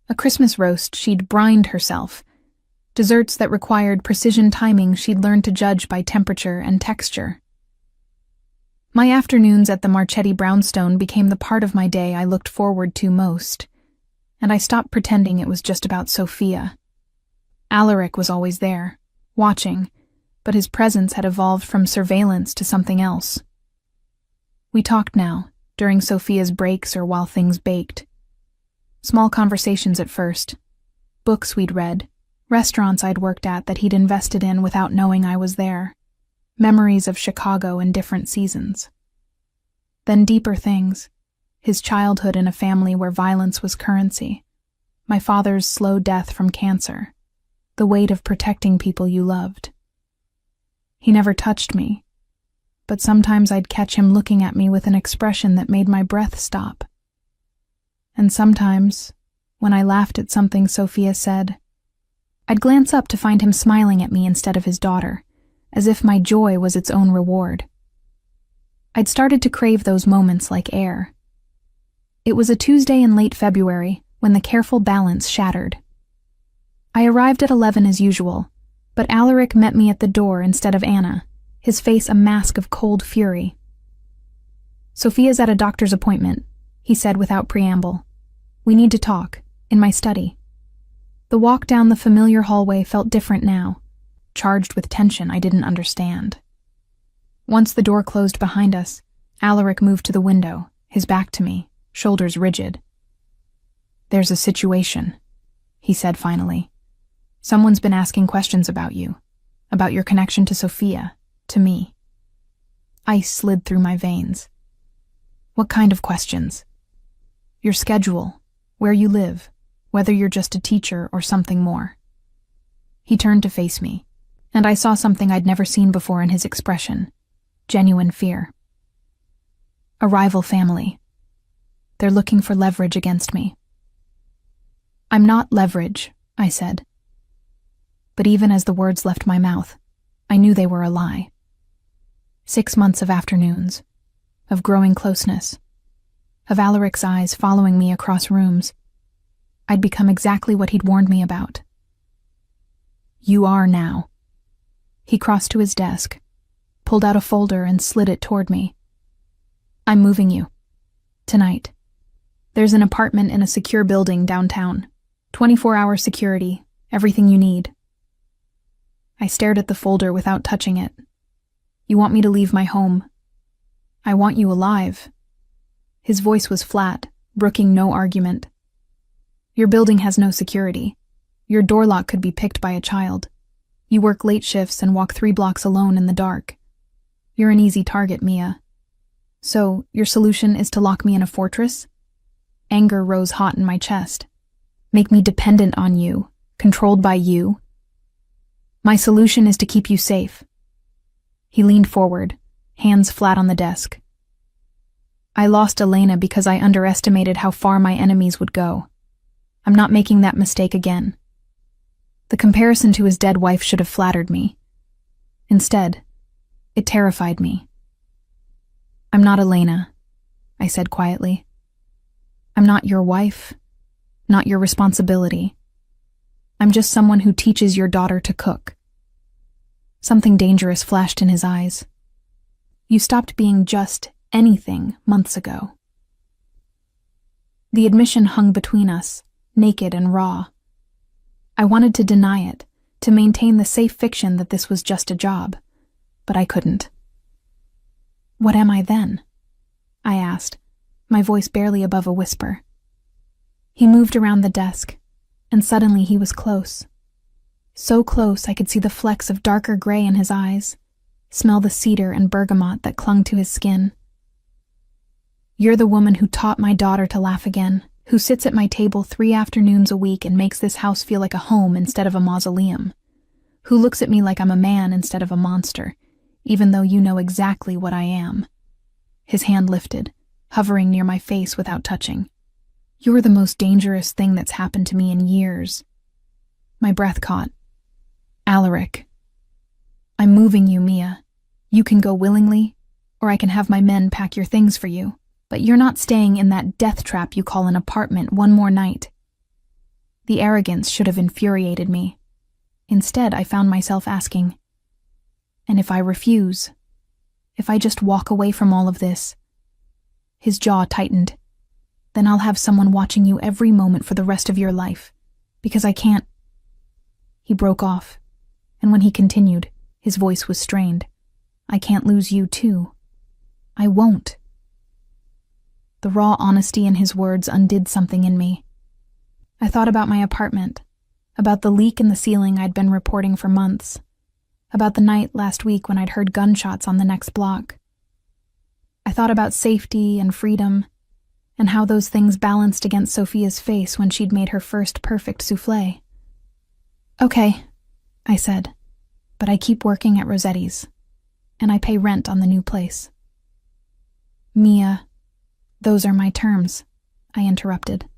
A Christmas roast she'd brined herself. Desserts that required precision timing she'd learned to judge by temperature and texture. My afternoons at the Marchetti Brownstone became the part of my day I looked forward to most, and I stopped pretending it was just about Sophia. Alaric was always there, watching, but his presence had evolved from surveillance to something else. We talked now, during Sophia's breaks or while things baked. Small conversations at first. Books we'd read, restaurants I'd worked at that he'd invested in without knowing I was there. Memories of Chicago in different seasons. Then deeper things. his childhood in a family where violence was currency, my father's slow death from cancer, the weight of protecting people you loved. He never touched me, but sometimes I'd catch him looking at me with an expression that made my breath stop. And sometimes, when I laughed at something Sophia said, I'd glance up to find him smiling at me instead of his daughter, as if my joy was its own reward. I'd started to crave those moments like air. It was a Tuesday in late February when the careful balance shattered. I arrived at 11 as usual, but Alaric met me at the door instead of Anna, his face a mask of cold fury. "Sophia's at a doctor's appointment," he said without preamble. "We need to talk, in my study." The walk down the familiar hallway felt different now, charged with tension I didn't understand. Once the door closed behind us, Alaric moved to the window, his back to me, shoulders rigid. "There's a situation," he said finally. "Someone's been asking questions about you, about your connection to Sophia, to me." Ice slid through my veins. "What kind of questions?" "Your schedule, where you live, whether you're just a teacher or something more." He turned to face me, and I saw something I'd never seen before in his expression, genuine fear. "A rival family. They're looking for leverage against me." "I'm not leverage," I said. But even as the words left my mouth, I knew they were a lie. 6 months of afternoons, of growing closeness, of Alaric's eyes following me across rooms, I'd become exactly what he'd warned me about. "You are now." He crossed to his desk, pulled out a folder and slid it toward me. "I'm moving you. Tonight. There's an apartment in a secure building downtown. 24-hour security, everything you need." I stared at the folder without touching it. "You want me to leave my home?" "I want you alive." His voice was flat, brooking no argument. "Your building has no security. Your door lock could be picked by a child. You work late shifts and walk 3 blocks alone in the dark. You're an easy target, Mia. So, your solution is to lock me in a fortress?" Anger rose hot in my chest. "Make me dependent on you, controlled by you?" "My solution is to keep you safe." He leaned forward, hands flat on the desk. "I lost Elena because I underestimated how far my enemies would go. I'm not making that mistake again." The comparison to his dead wife should have flattered me. Instead, it terrified me. "I'm not Elena," I said quietly. "I'm not your wife, not your responsibility. I'm just someone who teaches your daughter to cook." Something dangerous flashed in his eyes. "You stopped being just anything months ago." The admission hung between us, naked and raw. I wanted to deny it, to maintain the safe fiction that this was just a job, but I couldn't. "What am I then?" I asked, my voice barely above a whisper. He moved around the desk, and suddenly he was close. So close I could see the flecks of darker gray in his eyes, smell the cedar and bergamot that clung to his skin. "You're the woman who taught my daughter to laugh again, who sits at my table 3 afternoons a week and makes this house feel like a home instead of a mausoleum, who looks at me like I'm a man instead of a monster, even though you know exactly what I am." His hand lifted, hovering near my face without touching. "You're the most dangerous thing that's happened to me in years." My breath caught. "Alaric. I'm moving you, Mia. You can go willingly, or I can have my men pack your things for you. But you're not staying in that death trap you call an apartment one more night." The arrogance should have infuriated me. Instead, I found myself asking, "And if I refuse? If I just walk away from all of this?" His jaw tightened. "Then I'll have someone watching you every moment for the rest of your life, because I can't—" He broke off, and when he continued, his voice was strained. "I can't lose you too. I won't." The raw honesty in his words undid something in me. I thought about my apartment, about the leak in the ceiling I'd been reporting for months, about the night last week when I'd heard gunshots on the next block. I thought about safety and freedom, and how those things balanced against Sophia's face when she'd made her first perfect soufflé. "Okay," I said, "but I keep working at Rossetti's, and I pay rent on the new place." "Mia, those are my terms," I interrupted.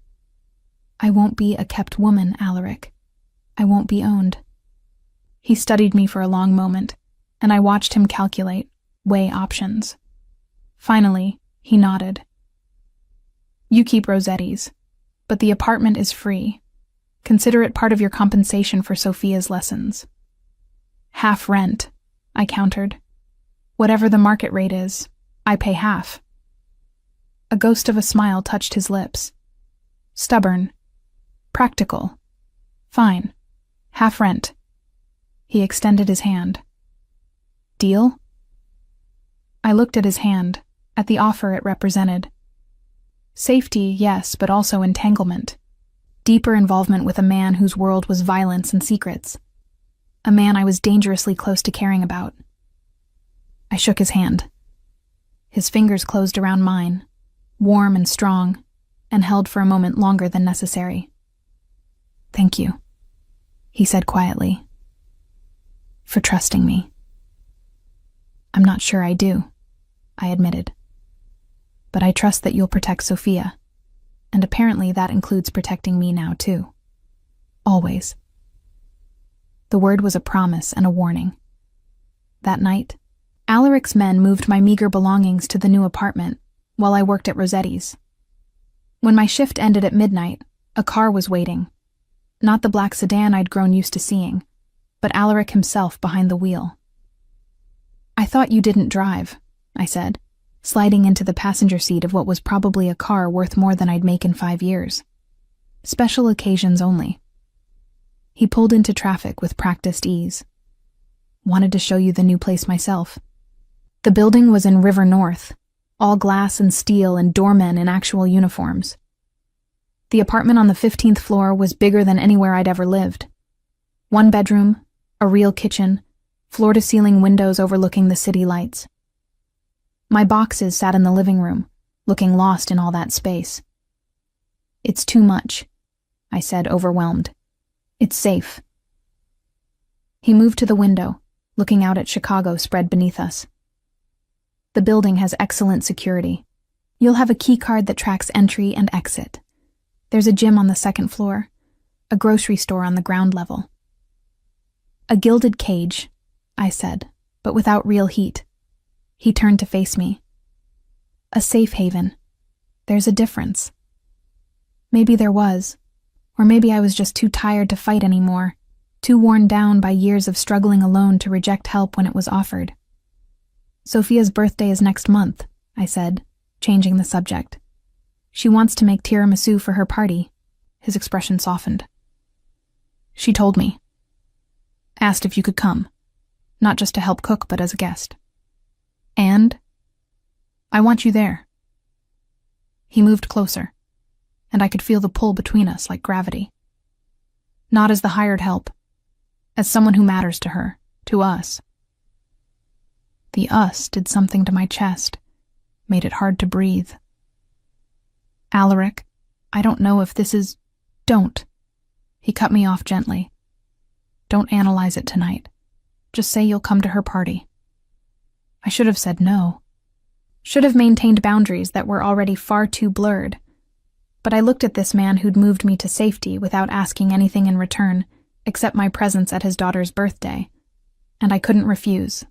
"I won't be a kept woman, Alaric. I won't be owned." He studied me for a long moment, and I watched him calculate, weigh options. Finally, he nodded. "You keep Rossetti's, but the apartment is free. Consider it part of your compensation for Sophia's lessons." "Half rent," I countered. "Whatever the market rate is, I pay half." A ghost of a smile touched his lips. "Stubborn. Practical. Fine. Half rent." He extended his hand. "Deal?" I looked at his hand, at the offer it represented. Safety, yes, but also entanglement. Deeper involvement with a man whose world was violence and secrets. A man I was dangerously close to caring about. I shook his hand. His fingers closed around mine, warm and strong, and held for a moment longer than necessary. "Thank you," he said quietly, "for trusting me." "I'm not sure I do," I admitted. "But I trust that you'll protect Sophia, and apparently that includes protecting me now too. Always." The word was a promise and a warning. That night, Alaric's men moved my meager belongings to the new apartment while I worked at Rossetti's. When my shift ended at midnight, a car was waiting. Not the black sedan I'd grown used to seeing, but Alaric himself behind the wheel. "I thought you didn't drive," I said, sliding into the passenger seat of what was probably a car worth more than I'd make in 5 years. "Special occasions only." He pulled into traffic with practiced ease. "Wanted to show you the new place myself." The building was in River North, all glass and steel and doormen in actual uniforms. The apartment on the 15th floor was bigger than anywhere I'd ever lived. 1 bedroom, a real kitchen, floor-to-ceiling windows overlooking the city lights. My boxes sat in the living room, looking lost in all that space. "It's too much," I said, overwhelmed. "It's safe." He moved to the window, looking out at Chicago spread beneath us. "The building has excellent security. You'll have a key card that tracks entry and exit. There's a gym on the 2nd floor, a grocery store on the ground level." "A gilded cage," I said, but without real heat. He turned to face me. "A safe haven. There's a difference." Maybe there was, or maybe I was just too tired to fight anymore, too worn down by years of struggling alone to reject help when it was offered. "Sophia's birthday is next month," I said, changing the subject. "She wants to make tiramisu for her party." His expression softened. "She told me. Asked if you could come, not just to help cook but as a guest. And I want you there." He moved closer, and I could feel the pull between us like gravity. Not as the hired help, as someone who matters to her, to us. The us did something to my chest, made it hard to breathe. "Alaric, I don't know if this is—" "Don't." He cut me off gently. "Don't analyze it tonight. Just say you'll come to her party." I should have said no. Should have maintained boundaries that were already far too blurred. But I looked at this man who'd moved me to safety without asking anything in return, except my presence at his daughter's birthday, and I couldn't refuse.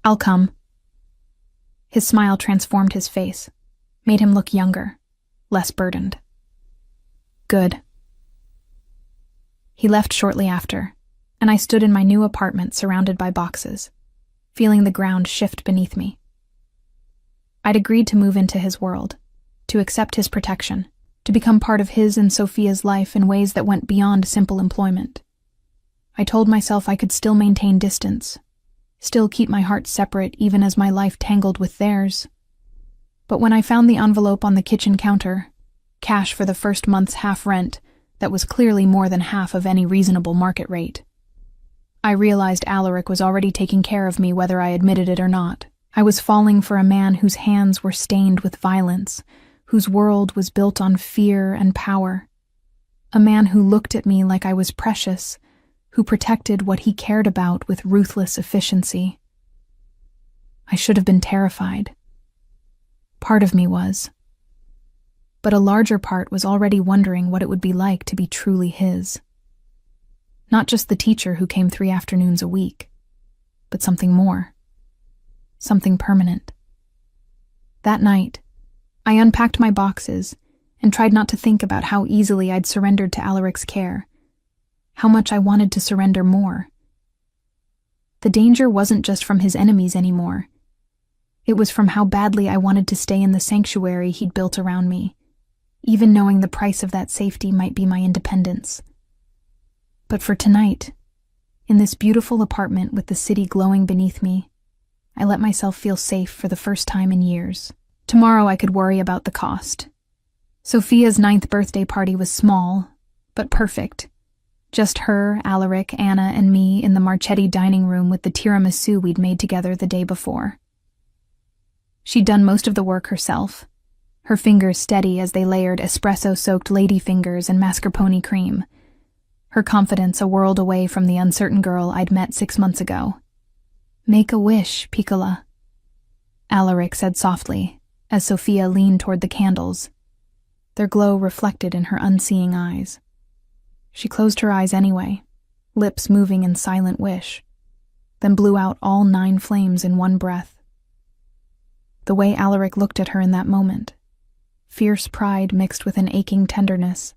"I'll come." His smile transformed his face, made him look younger, less burdened. "Good." He left shortly after, and I stood in my new apartment surrounded by boxes, feeling the ground shift beneath me. I'd agreed to move into his world, to accept his protection, to become part of his and Sophia's life in ways that went beyond simple employment. I told myself I could still maintain distance, still keep my heart separate even as my life tangled with theirs. But when I found the envelope on the kitchen counter, cash for the first month's half rent that was clearly more than half of any reasonable market rate, I realized Alaric was already taking care of me whether I admitted it or not. I was falling for a man whose hands were stained with violence, whose world was built on fear and power. A man who looked at me like I was precious, who protected what he cared about with ruthless efficiency. I should have been terrified. Part of me was. But a larger part was already wondering what it would be like to be truly his. Not just the teacher who came 3 afternoons a week, but something more. Something permanent. That night, I unpacked my boxes and tried not to think about how easily I'd surrendered to Alaric's care, how much I wanted to surrender more. The danger wasn't just from his enemies anymore. It was from how badly I wanted to stay in the sanctuary he'd built around me, even knowing the price of that safety might be my independence. But for tonight, in this beautiful apartment with the city glowing beneath me, I let myself feel safe for the first time in years. Tomorrow I could worry about the cost. Sophia's 9th birthday party was small, but perfect. Just her, Alaric, Anna, and me in the Marchetti dining room with the tiramisu we'd made together the day before. She'd done most of the work herself, her fingers steady as they layered espresso-soaked ladyfingers and mascarpone cream, her confidence a world away from the uncertain girl I'd met 6 months ago. "Make a wish, Piccola," Alaric said softly, as Sophia leaned toward the candles, their glow reflected in her unseeing eyes. She closed her eyes anyway, lips moving in silent wish, then blew out all 9 flames in one breath. The way Alaric looked at her in that moment, fierce pride mixed with an aching tenderness,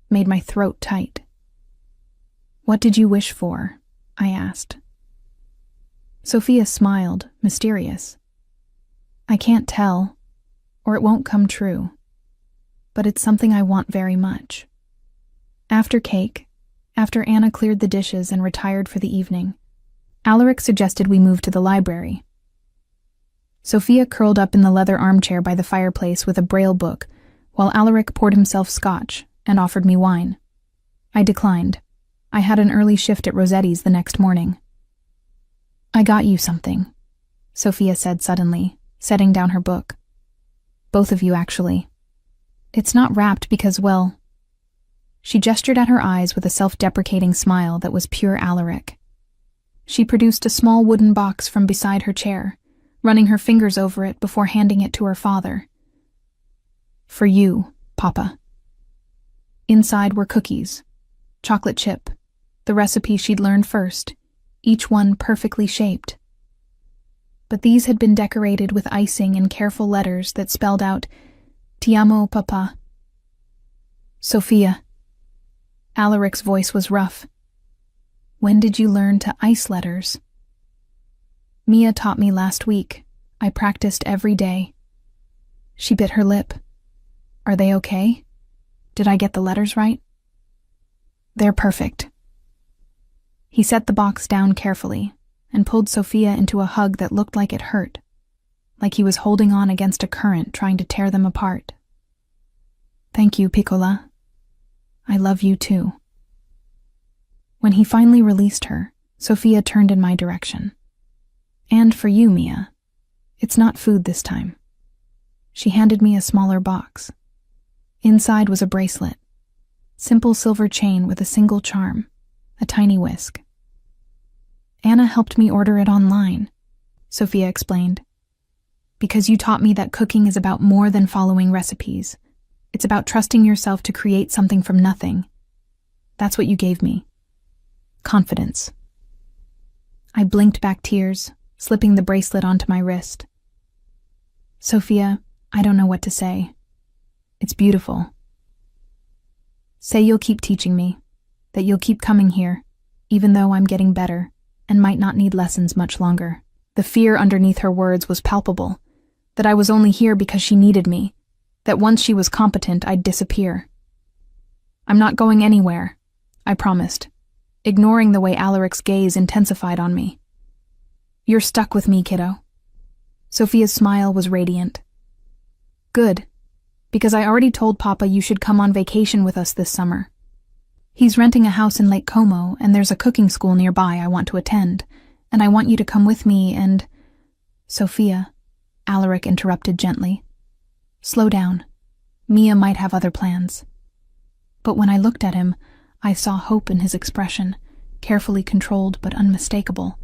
made my throat tight. "What did you wish for?" I asked. Sophia smiled, mysterious. "I can't tell, or it won't come true, but it's something I want very much." After cake, after Anna cleared the dishes and retired for the evening, Alaric suggested we move to the library. Sophia curled up in the leather armchair by the fireplace with a braille book, while Alaric poured himself scotch and offered me wine. I declined. I had an early shift at Rossetti's the next morning. "I got you something," Sophia said suddenly, setting down her book. "Both of you, actually. It's not wrapped because, well..." She gestured at her eyes with a self-deprecating smile that was pure Alaric. She produced a small wooden box from beside her chair, running her fingers over it before handing it to her father. "For you, Papa." Inside were cookies, chocolate chip, the recipe she'd learned first, each one perfectly shaped. But these had been decorated with icing in careful letters that spelled out, "Ti amo, Papa." "Sophia." Alaric's voice was rough. "When did you learn to ice letters?" "Mia taught me last week. I practiced every day." She bit her lip. "Are they okay? Did I get the letters right?" "They're perfect." He set the box down carefully and pulled Sophia into a hug that looked like it hurt, like he was holding on against a current trying to tear them apart. "Thank you, Piccola. I love you too." When he finally released her, Sophia turned in my direction. "And for you, Mia. It's not food this time." She handed me a smaller box. Inside was a bracelet, simple silver chain with a single charm, a tiny whisk. "Anna helped me order it online," Sophia explained. "Because you taught me that cooking is about more than following recipes. It's about trusting yourself to create something from nothing. That's what you gave me. Confidence." I blinked back tears, slipping the bracelet onto my wrist. "Sophia, I don't know what to say. It's beautiful. Say you'll keep teaching me, that you'll keep coming here, even though I'm getting better and might not need lessons much longer." The fear underneath her words was palpable, that I was only here because she needed me, that once she was competent, I'd disappear. "I'm not going anywhere," I promised, ignoring the way Alaric's gaze intensified on me. "You're stuck with me, kiddo." Sophia's smile was radiant. "Good, because I already told Papa you should come on vacation with us this summer. He's renting a house in Lake Como, and there's a cooking school nearby I want to attend, and I want you to come with me and—" "Sophia," Alaric interrupted gently. "Slow down. Mia might have other plans. But when I looked at him, I saw hope in his expression, carefully controlled but unmistakable.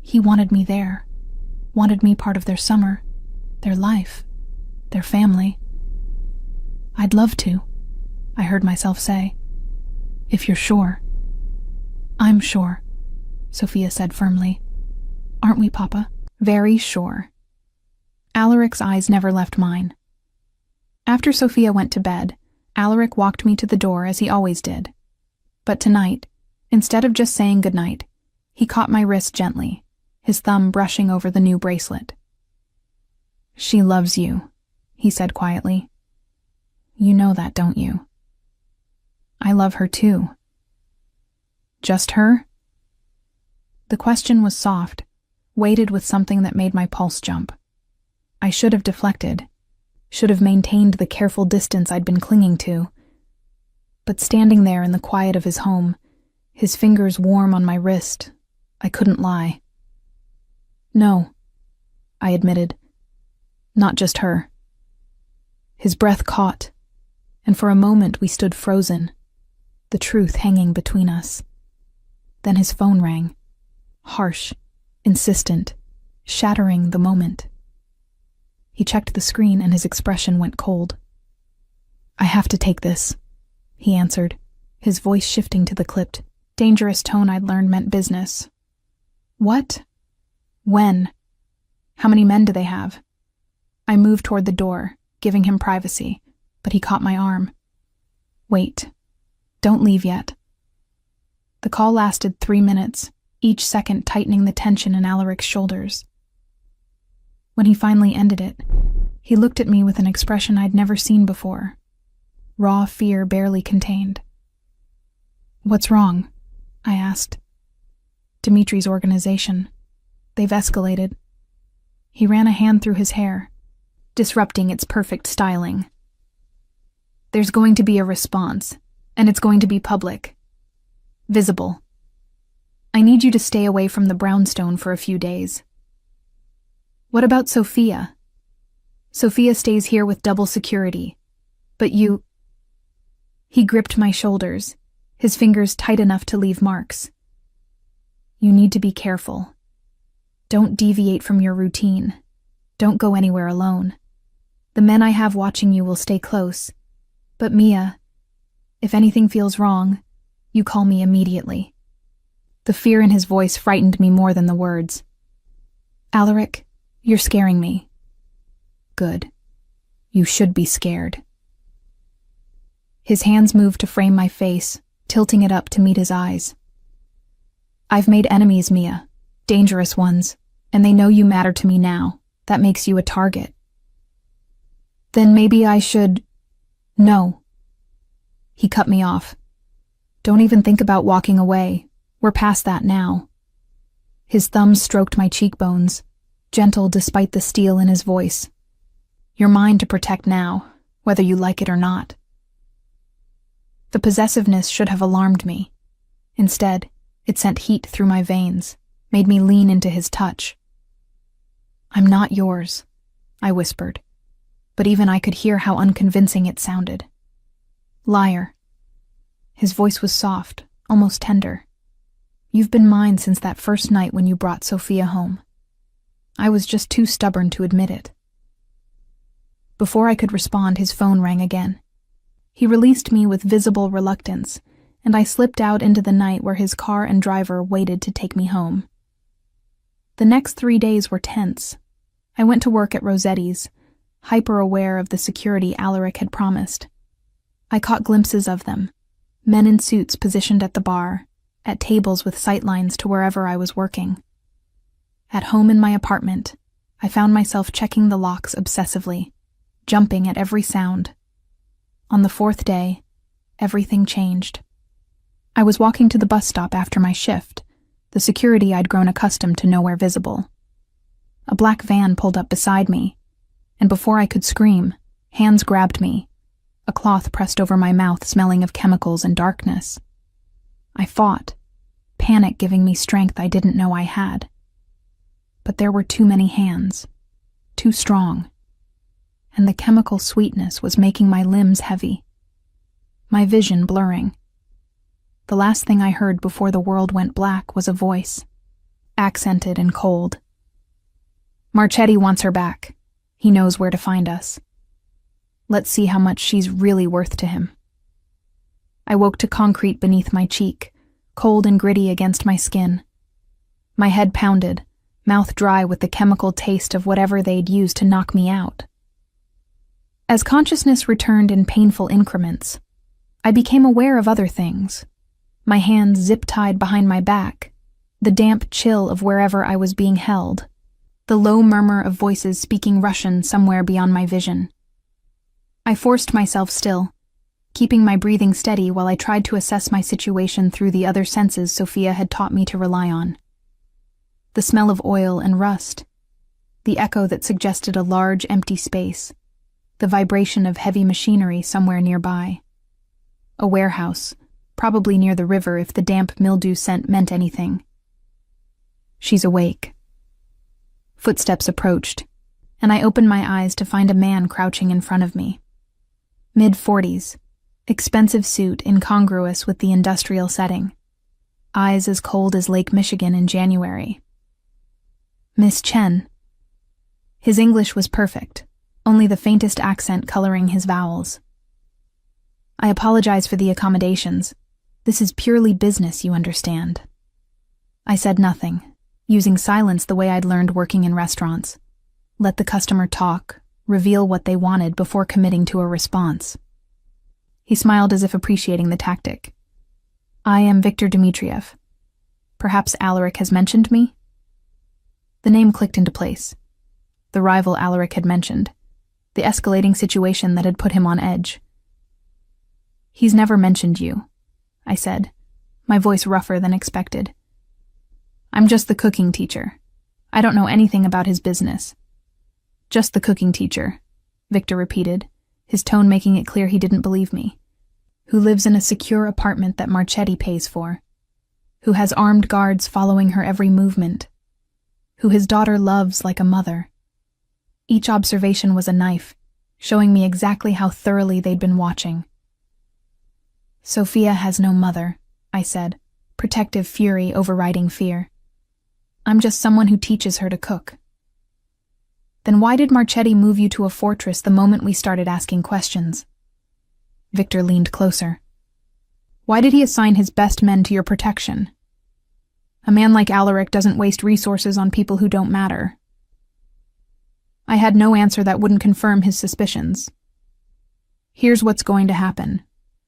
He wanted me there, wanted me part of their summer, their life, their family. I'd love to, I heard myself say. If you're sure. I'm sure, Sophia said firmly. Aren't we, Papa? Very sure. Alaric's eyes never left mine. After Sophia went to bed, Alaric walked me to the door as he always did. But tonight, instead of just saying goodnight, he caught my wrist gently, his thumb brushing over the new bracelet. She loves you, he said quietly. You know that, don't you? I love her too. Just her? The question was soft, weighted with something that made my pulse jump. I should have deflected, should have maintained the careful distance I'd been clinging to. But standing there in the quiet of his home, his fingers warm on my wrist, I couldn't lie. No, I admitted. Not just her. His breath caught, and for a moment we stood frozen, the truth hanging between us. Then his phone rang, harsh, insistent, shattering the moment. He checked the screen and his expression went cold. I have to take this, he answered, his voice shifting to the clipped, dangerous tone I'd learned meant business. What? When? How many men do they have? I moved toward the door, giving him privacy, but he caught my arm. Wait. Don't leave yet. The call lasted 3 minutes, each second tightening the tension in Alaric's shoulders. When he finally ended it, he looked at me with an expression I'd never seen before. Raw fear barely contained. What's wrong? I asked. Dimitri's organization. They've escalated. He ran a hand through his hair, disrupting its perfect styling. There's going to be a response, and it's going to be public. Visible. I need you to stay away from the brownstone for a few days. What about Sophia? Sophia stays here with double security. But you... He gripped my shoulders, his fingers tight enough to leave marks. You need to be careful. Don't deviate from your routine. Don't go anywhere alone. The men I have watching you will stay close. But Mia, if anything feels wrong, you call me immediately. The fear in his voice frightened me more than the words. Alaric, you're scaring me. Good. You should be scared. His hands moved to frame my face, tilting it up to meet his eyes. I've made enemies, Mia. Dangerous ones. And they know you matter to me now. That makes you a target. Then maybe I should... No. He cut me off. Don't even think about walking away. We're past that now. His thumbs stroked my cheekbones, gentle despite the steel in his voice. You're mine to protect now, whether you like it or not. The possessiveness should have alarmed me. Instead, it sent heat through my veins, made me lean into his touch. I'm not yours, I whispered, but even I could hear how unconvincing it sounded. Liar. His voice was soft, almost tender. You've been mine since that first night when you brought Sophia home. I was just too stubborn to admit it. Before I could respond, his phone rang again. He released me with visible reluctance, and I slipped out into the night where his car and driver waited to take me home. The next 3 days were tense. I went to work at Rossetti's, hyper-aware of the security Alaric had promised. I caught glimpses of them, men in suits positioned at the bar, at tables with sightlines to wherever I was working. At home in my apartment, I found myself checking the locks obsessively, jumping at every sound. On the 4th day, everything changed. I was walking to the bus stop after my shift, the security I'd grown accustomed to nowhere visible. A black van pulled up beside me, and before I could scream, hands grabbed me, a cloth pressed over my mouth smelling of chemicals and darkness. I fought, panic giving me strength I didn't know I had. But there were too many hands, too strong. and the chemical sweetness was making my limbs heavy, my vision blurring. The last thing I heard before the world went black was a voice, accented and cold. "Marchetti wants her back. He knows where to find us. Let's see how much she's really worth to him." I woke to concrete beneath my cheek, cold and gritty against my skin. My head pounded, mouth dry with the chemical taste of whatever they'd used to knock me out. As consciousness returned in painful increments, I became aware of other things. My hands zip-tied behind my back, the damp chill of wherever I was being held, the low murmur of voices speaking Russian somewhere beyond my vision. I forced myself still, keeping my breathing steady while I tried to assess my situation through the other senses Sophia had taught me to rely on. The smell of oil and rust, the echo that suggested a large, empty space, the vibration of heavy machinery somewhere nearby. A warehouse, probably near the river if the damp mildew scent meant anything. She's awake. Footsteps approached, and I opened my eyes to find a man crouching in front of me. Mid-40s, expensive suit incongruous with the industrial setting, eyes as cold as Lake Michigan in January. "Miss Chen." His English was perfect, only the faintest accent coloring his vowels. "I apologize for the accommodations. This is purely business, you understand." I said nothing, using silence the way I'd learned working in restaurants. Let the customer talk, reveal what they wanted before committing to a response. He smiled as if appreciating the tactic. "I am Viktor Dmitriev. Perhaps Alaric has mentioned me?" The name clicked into place. The rival Alaric had mentioned, the escalating situation that had put him on edge. "He's never mentioned you," I said, my voice rougher than expected. "I'm just the cooking teacher. I don't know anything about his business." "Just the cooking teacher," Victor repeated, his tone making it clear he didn't believe me. "Who lives in a secure apartment that Marchetti pays for. Who has armed guards following her every movement. Who his daughter loves like a mother." Each observation was a knife, showing me exactly how thoroughly they'd been watching. "Sophia has no mother," I said, protective fury overriding fear. "I'm just someone who teaches her to cook." "Then why did Marchetti move you to a fortress the moment we started asking questions?" Victor leaned closer. "Why did he assign his best men to your protection? A man like Alaric doesn't waste resources on people who don't matter." I had no answer that wouldn't confirm his suspicions. "Here's what's going to happen,"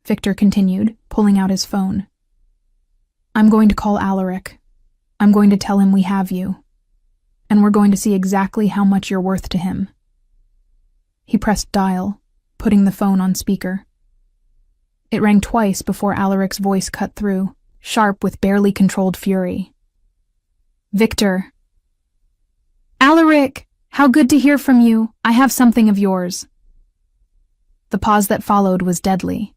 Victor continued, pulling out his phone. "I'm going to call Alaric. I'm going to tell him we have you. And we're going to see exactly how much you're worth to him." He pressed dial, putting the phone on speaker. It rang twice before Alaric's voice cut through, sharp with barely controlled fury. "Victor." "Alaric! How good to hear from you. I have something of yours." The pause that followed was deadly.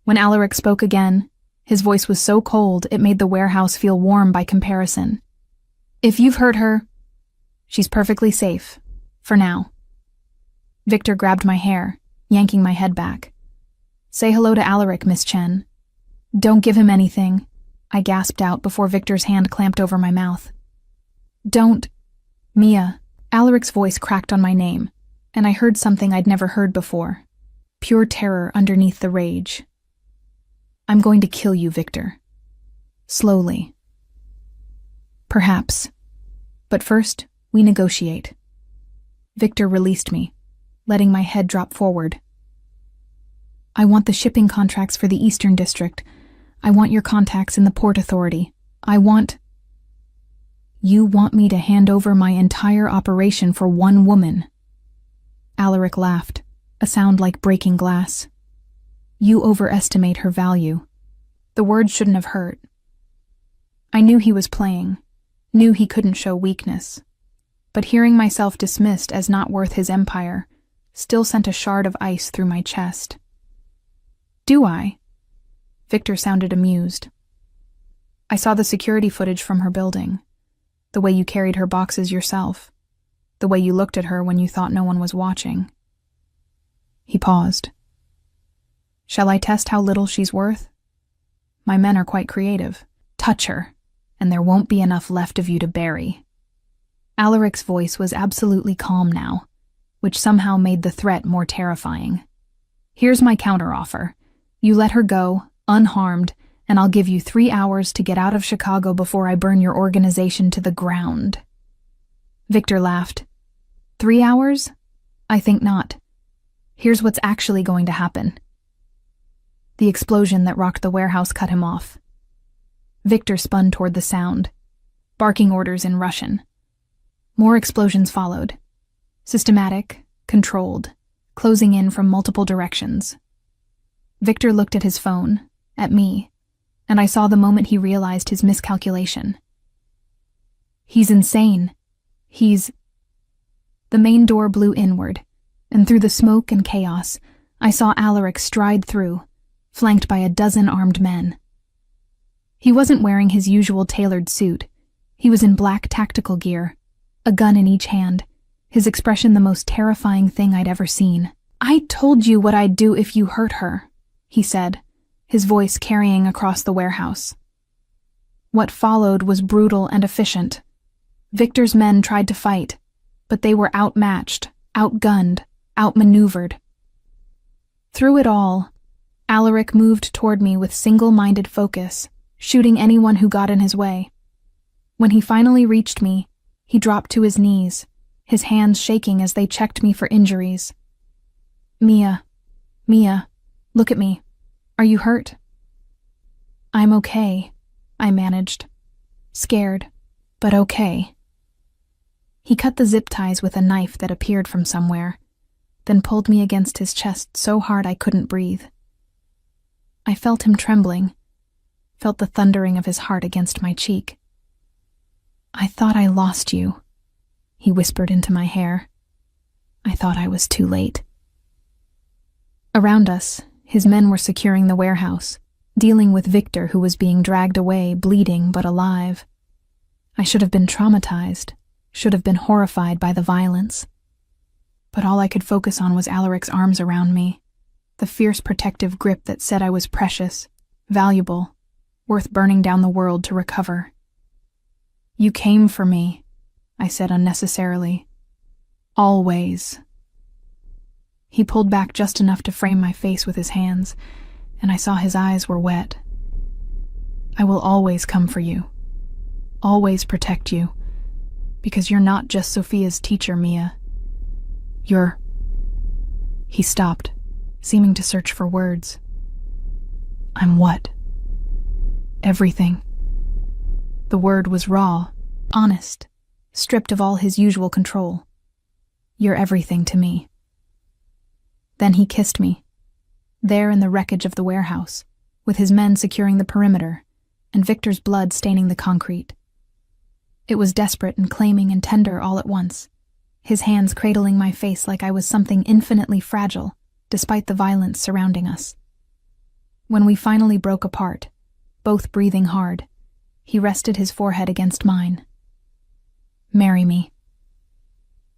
When Alaric spoke again, his voice was so cold it made the warehouse feel warm by comparison. "If you've heard her, she's perfectly safe. For now." Victor grabbed my hair, yanking my head back. "Say hello to Alaric, Miss Chen." "Don't give him anything," I gasped out before Victor's hand clamped over my mouth. "Don't." "Mia." Alaric's voice cracked on my name, and I heard something I'd never heard before. Pure terror underneath the rage. "I'm going to kill you, Victor. Slowly. Perhaps. But first, we negotiate." Victor released me, letting my head drop forward. "I want the shipping contracts for the Eastern District. I want your contacts in the Port Authority. I want—" "You want me to hand over my entire operation for one woman?" Alaric laughed, a sound like breaking glass. "You overestimate her value." The words shouldn't have hurt. I knew he was playing, knew he couldn't show weakness. But hearing myself dismissed as not worth his empire still sent a shard of ice through my chest. "Do I?" Victor sounded amused. "I saw the security footage from her building. The way you carried her boxes yourself. The way you looked at her when you thought no one was watching. He paused. Shall I test how little she's worth? My men are quite creative. Touch her, and there won't be enough left of you to bury. Alaric's voice was absolutely calm now, which somehow made the threat more terrifying. Here's my counteroffer. You let her go, unharmed, and I'll give you 3 hours to get out of Chicago before I burn your organization to the ground. Victor laughed. 3 hours? I think not. Here's what's actually going to happen. The explosion that rocked the warehouse cut him off. Victor spun toward the sound, barking orders in Russian. More explosions followed. Systematic, controlled, closing in from multiple directions. Victor looked at his phone, at me, and I saw the moment he realized his miscalculation. He's insane. The main door blew inward, and through the smoke and chaos, I saw Alaric stride through, flanked by a dozen armed men. He wasn't wearing his usual tailored suit. He was in black tactical gear, a gun in each hand, his expression the most terrifying thing I'd ever seen. I told you what I'd do if you hurt her, he said, his voice carrying across the warehouse. What followed was brutal and efficient. Victor's men tried to fight, but they were outmatched, outgunned, outmaneuvered. Through it all, Alaric moved toward me with single-minded focus, shooting anyone who got in his way. When he finally reached me, he dropped to his knees, his hands shaking as they checked me for injuries. Mia, look at me. Are you hurt? I'm okay, I managed. Scared, but okay. He cut the zip ties with a knife that appeared from somewhere, then pulled me against his chest so hard I couldn't breathe. I felt him trembling, felt the thundering of his heart against my cheek. I thought I lost you, he whispered into my hair. I thought I was too late. Around us, his men were securing the warehouse, dealing with Victor, who was being dragged away, bleeding but alive. I should have been traumatized, should have been horrified by the violence. But all I could focus on was Alaric's arms around me, the fierce protective grip that said I was precious, valuable, worth burning down the world to recover. You came for me, I said unnecessarily. Always. He pulled back just enough to frame my face with his hands, and I saw his eyes were wet. I will always come for you. Always protect you. Because you're not just Sophia's teacher, Mia. You're... He stopped, seeming to search for words. I'm what? Everything. The word was raw, honest, stripped of all his usual control. You're everything to me. Then he kissed me, there in the wreckage of the warehouse, with his men securing the perimeter, and Victor's blood staining the concrete. It was desperate and claiming and tender all at once, his hands cradling my face like I was something infinitely fragile, despite the violence surrounding us. When we finally broke apart, both breathing hard, he rested his forehead against mine. Marry me.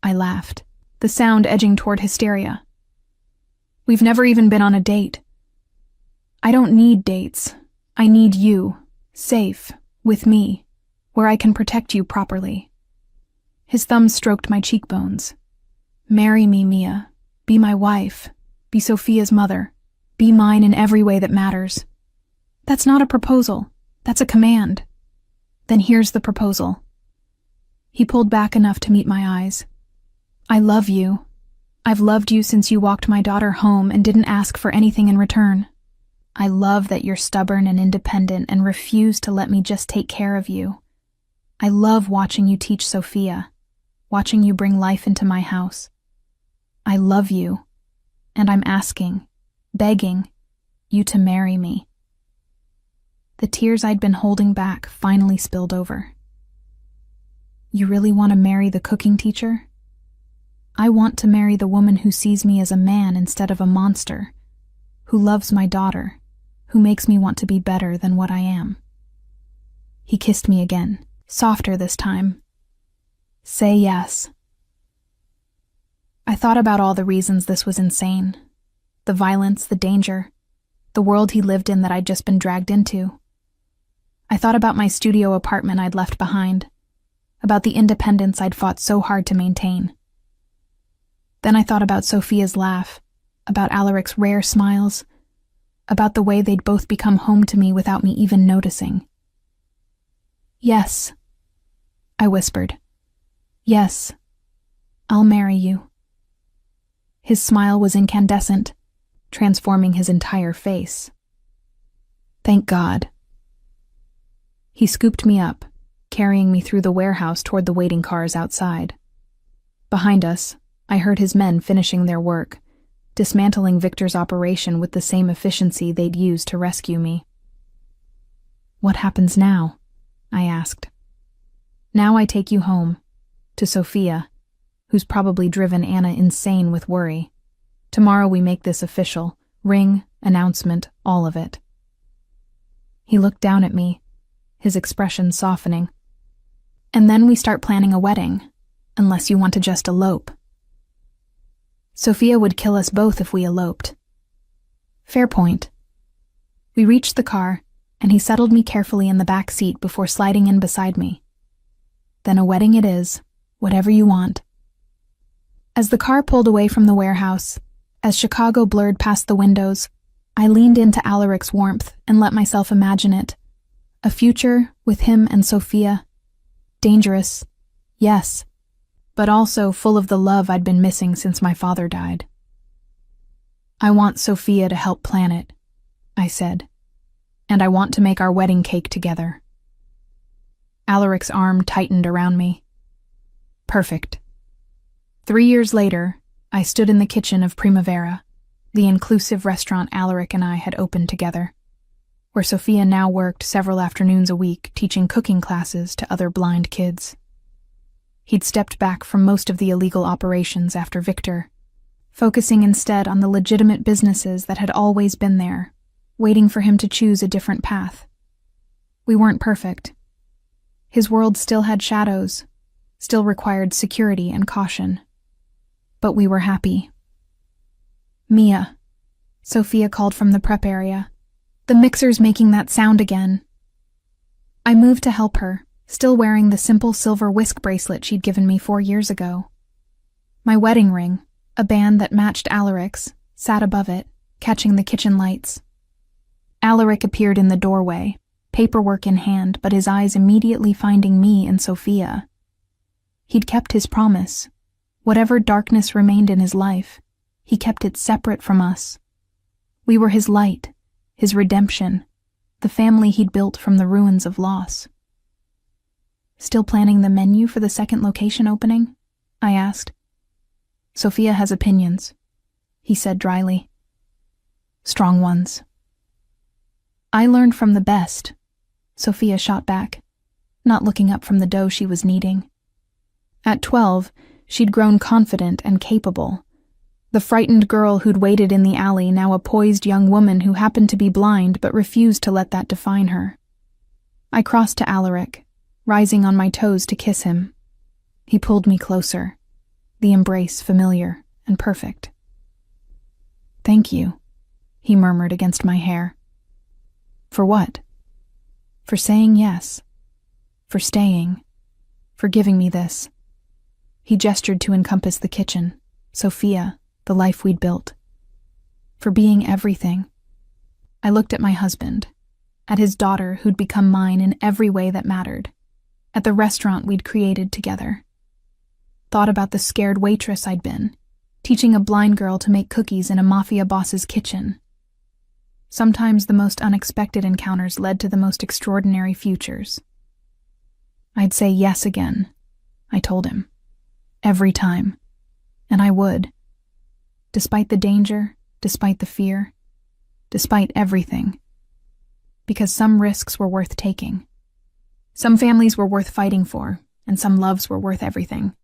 I laughed, the sound edging toward hysteria. We've never even been on a date. I don't need dates. I need you, safe, with me, where I can protect you properly. His thumb stroked my cheekbones. Marry me, Mia. Be my wife. Be Sophia's mother. Be mine in every way that matters. That's not a proposal. That's a command. Then here's the proposal. He pulled back enough to meet my eyes. I love you. I've loved you since you walked my daughter home and didn't ask for anything in return. I love that you're stubborn and independent and refuse to let me just take care of you. I love watching you teach Sophia, watching you bring life into my house. I love you, and I'm asking, begging, you to marry me. The tears I'd been holding back finally spilled over. You really want to marry the cooking teacher? I want to marry the woman who sees me as a man instead of a monster, who loves my daughter, who makes me want to be better than what I am. He kissed me again, softer this time. Say yes. I thought about all the reasons this was insane, the violence, the danger, the world he lived in that I'd just been dragged into. I thought about my studio apartment I'd left behind, about the independence I'd fought so hard to maintain. Then I thought about Sophia's laugh, about Alaric's rare smiles, about the way they'd both become home to me without me even noticing. "Yes," I whispered. "Yes, I'll marry you." His smile was incandescent, transforming his entire face. "Thank God." He scooped me up, carrying me through the warehouse toward the waiting cars outside. Behind us, I heard his men finishing their work, dismantling Victor's operation with the same efficiency they'd used to rescue me. "What happens now?" I asked. "Now I take you home, to Sophia, who's probably driven Anna insane with worry. Tomorrow we make this official, ring, announcement, all of it." He looked down at me, his expression softening. "And then we start planning a wedding, unless you want to just elope." "Sophia would kill us both if we eloped." "Fair point." We reached the car, and he settled me carefully in the back seat before sliding in beside me. "Then a wedding it is, whatever you want." As the car pulled away from the warehouse, as Chicago blurred past the windows, I leaned into Alaric's warmth and let myself imagine it. A future with him and Sophia. Dangerous, yes, but also full of the love I'd been missing since my father died. "I want Sophia to help plan it," I said, "and I want to make our wedding cake together." Alaric's arm tightened around me. Perfect. 3 years later, I stood in the kitchen of Primavera, the inclusive restaurant Alaric and I had opened together, where Sophia now worked several afternoons a week teaching cooking classes to other blind kids. He'd stepped back from most of the illegal operations after Victor, focusing instead on the legitimate businesses that had always been there, waiting for him to choose a different path. We weren't perfect. His world still had shadows, still required security and caution. But we were happy. "Mia," Sophia called from the prep area. "The mixer's making that sound again." I moved to help her, still wearing the simple silver whisk bracelet she'd given me 4 years ago. My wedding ring, a band that matched Alaric's, sat above it, catching the kitchen lights. Alaric appeared in the doorway, paperwork in hand, but his eyes immediately finding me and Sophia. He'd kept his promise. Whatever darkness remained in his life, he kept it separate from us. We were his light, his redemption, the family he'd built from the ruins of loss. "Still planning the menu for the second location opening?" I asked. "Sophia has opinions," he said dryly. "Strong ones." "I learned from the best," Sophia shot back, not looking up from the dough she was kneading. At 12, she'd grown confident and capable. The frightened girl who'd waited in the alley, now a poised young woman who happened to be blind but refused to let that define her. I crossed to Alaric, rising on my toes to kiss him. He pulled me closer, the embrace familiar and perfect. "Thank you," he murmured against my hair. "For what?" "For saying yes. For staying. For giving me this." He gestured to encompass the kitchen, Sophia, the life we'd built. "For being everything." I looked at my husband, at his daughter who'd become mine in every way that mattered, at the restaurant we'd created together. Thought about the scared waitress I'd been, teaching a blind girl to make cookies in a Mafia boss's kitchen. Sometimes the most unexpected encounters led to the most extraordinary futures. "I'd say yes again," I told him. "Every time. And I would. Despite the danger, despite the fear, despite everything. Because some risks were worth taking. Some families were worth fighting for, and some loves were worth everything.